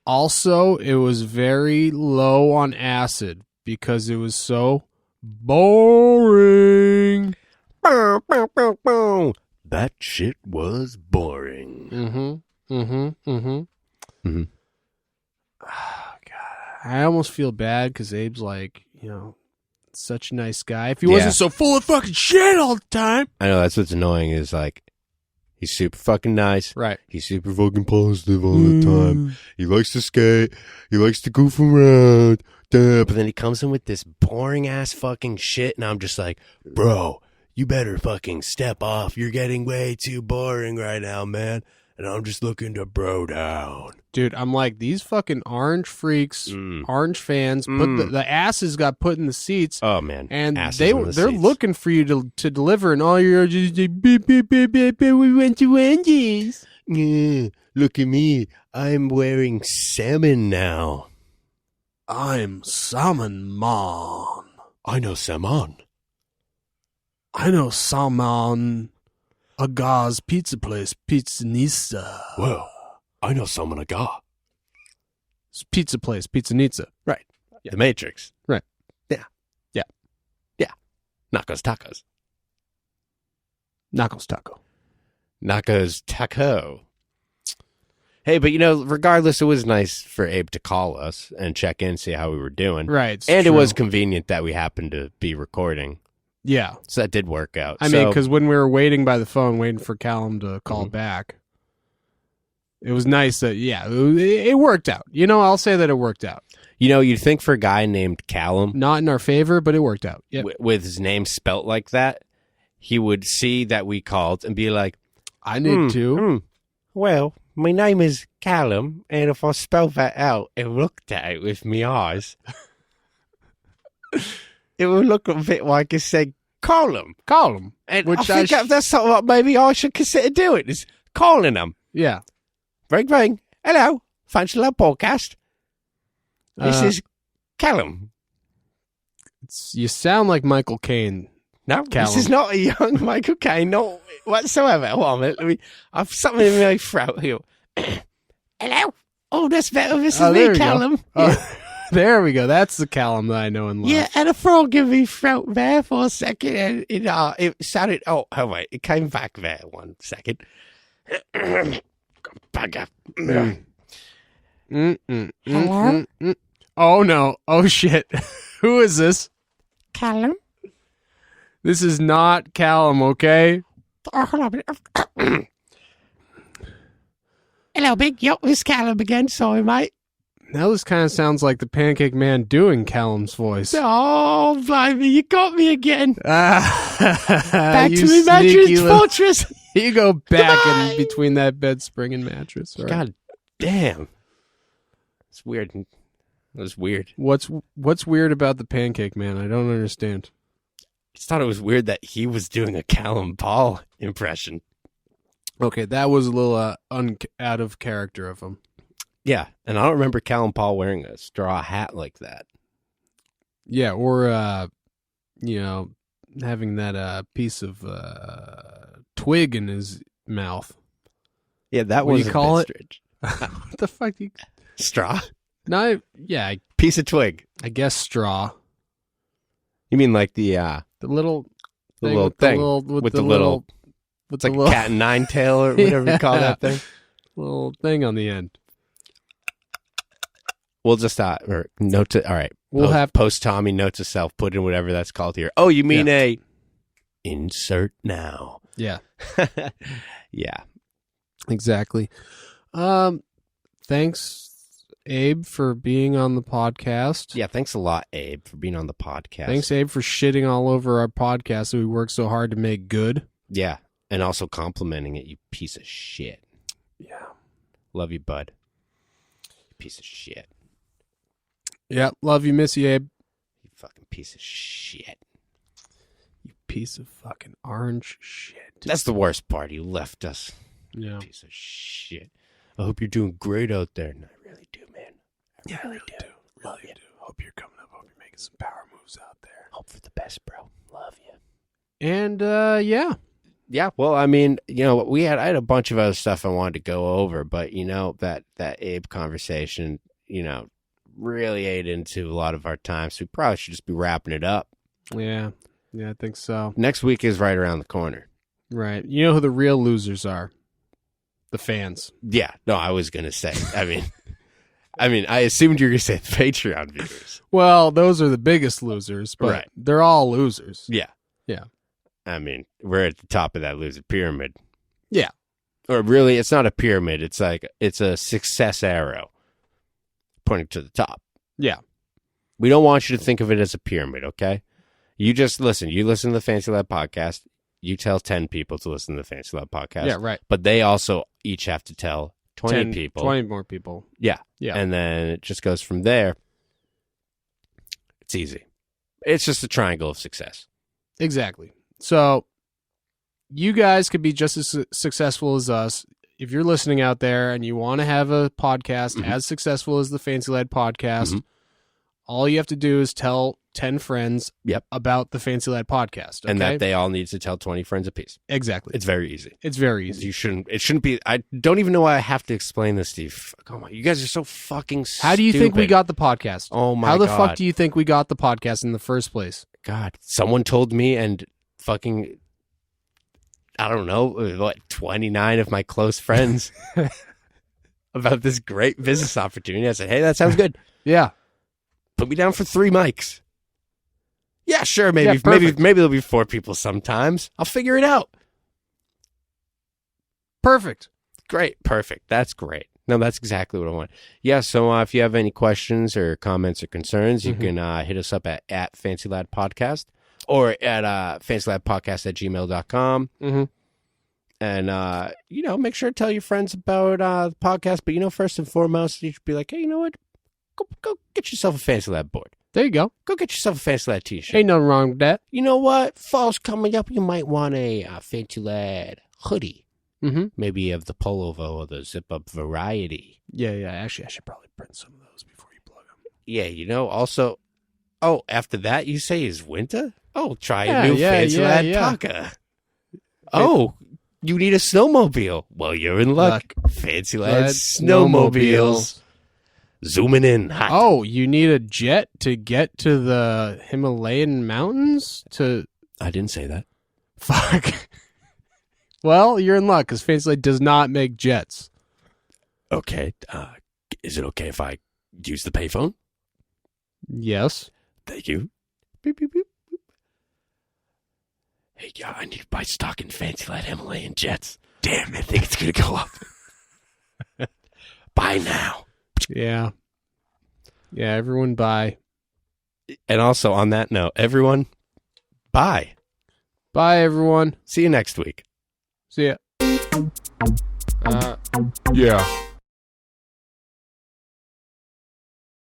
Also, it was very low on acid because it was so boring. That shit was boring. Oh, God, I almost feel bad because Abe's like, such a nice guy. If he wasn't so full of fucking shit all the time. I know, that's what's annoying is like, he's super fucking nice. Right. He's super fucking positive all the time. He likes to skate. He likes to goof around. But then he comes in with this boring ass fucking shit, and I'm just like, bro, you better fucking step off. You're getting way too boring right now, man. And I'm just looking to bro down. Dude, I'm like, these fucking orange freaks, orange fans, put the asses got put in the seats. Oh, man. And Asses they're in the seats. looking for you to deliver, and all you're just like, beep, beep, beep, beep, beep, we went to Wendy's. Yeah, look at me. I'm wearing salmon now. I'm Salmon Man. I know salmon. I know someone, a guy's pizza place, Pizzanista. Well, I know someone a guy. It's pizza place, Pizzanista. Right. Yeah. The Matrix. Right. Yeah. Yeah. Yeah. Naco's Tacos. Knuckles Taco. Naco's Taco. Hey, but regardless, it was nice for Abe to call us and check in, see how we were doing. Right. And true. it was convenient that we happened to be recording. Yeah. So that did work out. I mean, because when we were waiting by the phone, waiting for Callum to call back, it was nice that, it worked out. I'll say that it worked out. You'd think for a guy named Callum, Not in our favor, but it worked out. Yep. with his name spelt like that, he would see that we called and be like, I need to. Well, my name is Callum, and if I spell that out and looked at it with my eyes, it would look a bit like it said Callum. And Which I think that's something that maybe I should consider doing, is calling them. Yeah. Ring, ring. Hello. Fancy Love Podcast. This is Callum. You sound like Michael Caine. No, Callum. this is not a young Michael Caine, not whatsoever. Hold on a minute. Let me, I've something in my throat here. Hello. Oh, that's better. This is there me, we go. Callum. There we go. That's the Callum that I know and love. Yeah, and a frog in my throat there for a second, and it sounded. Oh, wait, it came back there 1 second. Bugger. Hello? Oh no! Oh shit! Who is this? Callum. This is not Callum, okay? Oh, hold on a minute. Hello, Big. Yup, it's Callum again. Sorry, mate. Now this kind of sounds like the Pancake Man doing Callum's voice. Oh, blimey, you got me again. Back You to my sneaky mattress little- fortress. You go back Goodbye. in between that bed spring and mattress. All right. God damn. It's weird. It was weird. What's weird about the Pancake Man? I don't understand. I just thought it was weird that he was doing a Callum Paul impression. Okay, that was a little out of character of him. Yeah, and I don't remember Callum Paul wearing a straw hat like that. Yeah, or having that piece of twig in his mouth. Yeah, that What do was you a call bit it? strange. What the fuck? Straw? No, yeah, Piece of twig. I guess straw. You mean like the The little thing with the little with it's like a cat and nine tail or whatever you call that thing. little thing on the end. We'll just or note to all right. We'll have post Tommy note to self, put in whatever that's called here. Oh, you mean a insert now. Yeah. Yeah. Exactly. Thanks, Abe, for being on the podcast. Yeah, thanks a lot, Abe, for being on the podcast. Thanks, Abe, for shitting all over our podcast that we work so hard to make good. Yeah, and also complimenting it, you piece of shit. Yeah. Love you, bud. You piece of shit. Yeah, love you, miss you, Abe. You fucking piece of shit. You piece of fucking orange shit. That's the worst part. You left us. Yeah. Piece of shit. I hope you're doing great out there. And I really do, man. I really do. Love you. Hope you're coming up. Hope you're making some power moves out there. Hope for the best, bro. Love you. And, yeah. Yeah, well, I mean, I had a bunch of other stuff I wanted to go over, but that Abe conversation, really ate into a lot of our time, so we probably should just be wrapping it up. Yeah. Yeah, I think so. Next week is right around the corner. Right. You know who the real losers are? The fans. Yeah, no, I was gonna say. I mean, I assumed you were gonna say the Patreon viewers. Well, those are the biggest losers, but Right. they're all losers. Yeah, Yeah. I mean, we're at the top of that loser pyramid. Yeah. Or really, it's not a pyramid. It's a success arrow pointing to the top. Yeah. We don't want you to think of it as a pyramid, okay? You just listen. You listen to the Fancy Lab podcast. You tell 10 people to listen to the Fancy Lab podcast. Yeah, right. But they also each have to tell 20 people. 20 more people. Yeah. Yeah. And then it just goes from there. It's easy. It's just a triangle of success. Exactly. So you guys could be just as successful as us. If you're listening out there and you want to have a podcast as successful as the Fancy Lad podcast, all you have to do is tell 10 friends Yep. about the Fancy Lad podcast. Okay? And that they all need to tell 20 friends apiece. Exactly. It's very easy. It's very easy. It shouldn't be. I don't even know why I have to explain this, Steve. Come on, you guys are so fucking stupid. How do you think we got the podcast? Oh my How the God. fuck do you think we got the podcast in the first place? God, someone told me, and fucking, I don't know, what, 29 of my close friends about this great business opportunity. I said, hey, that sounds good. Yeah. Put me down for 3 mics. Yeah, sure. Maybe Yeah, perfect. maybe there'll be 4 people sometimes. I'll figure it out. Perfect. Great. Perfect. That's great. No, that's exactly what I want. Yeah, so if you have any questions or comments or concerns, you can hit us up at Fancy Lad Podcast or at fancyladpodcast@gmail.com. Mm-hmm. And, make sure to tell your friends about the podcast. But, first and foremost, you should be like, hey, you know what? Go get yourself a Fancy Lad board. There you go. Go get yourself a Fancy Lad t-shirt. Ain't nothing wrong with that. You know what? Fall's coming up. You might want a Fancy Lad hoodie. Mm-hmm. Maybe of the pullover or the zip-up variety. Yeah. Actually, I should probably print some of those before you plug them. Yeah, also, after that, you say is winter? Oh, try Yeah, a new yeah, Fancy yeah, Lad yeah. Parka. Oh, you need a snowmobile? Well, you're in luck. Fancy Lad Lad snowmobiles. Zooming in hot. Oh, you need a jet to get to the Himalayan mountains? I didn't say that. Fuck. Well, you're in luck because Fancy Lad does not make jets. Okay. Is it okay if I use the payphone? Yes. Thank you. Beep, beep, beep, beep. Hey, yeah, I need to buy stock in Fancy Lad Himalayan jets. Damn, I think it's going to go up. Buy now. Yeah. Yeah, everyone buy. And also, on that note, everyone, bye. Bye, everyone. See you next week. See ya. Yeah.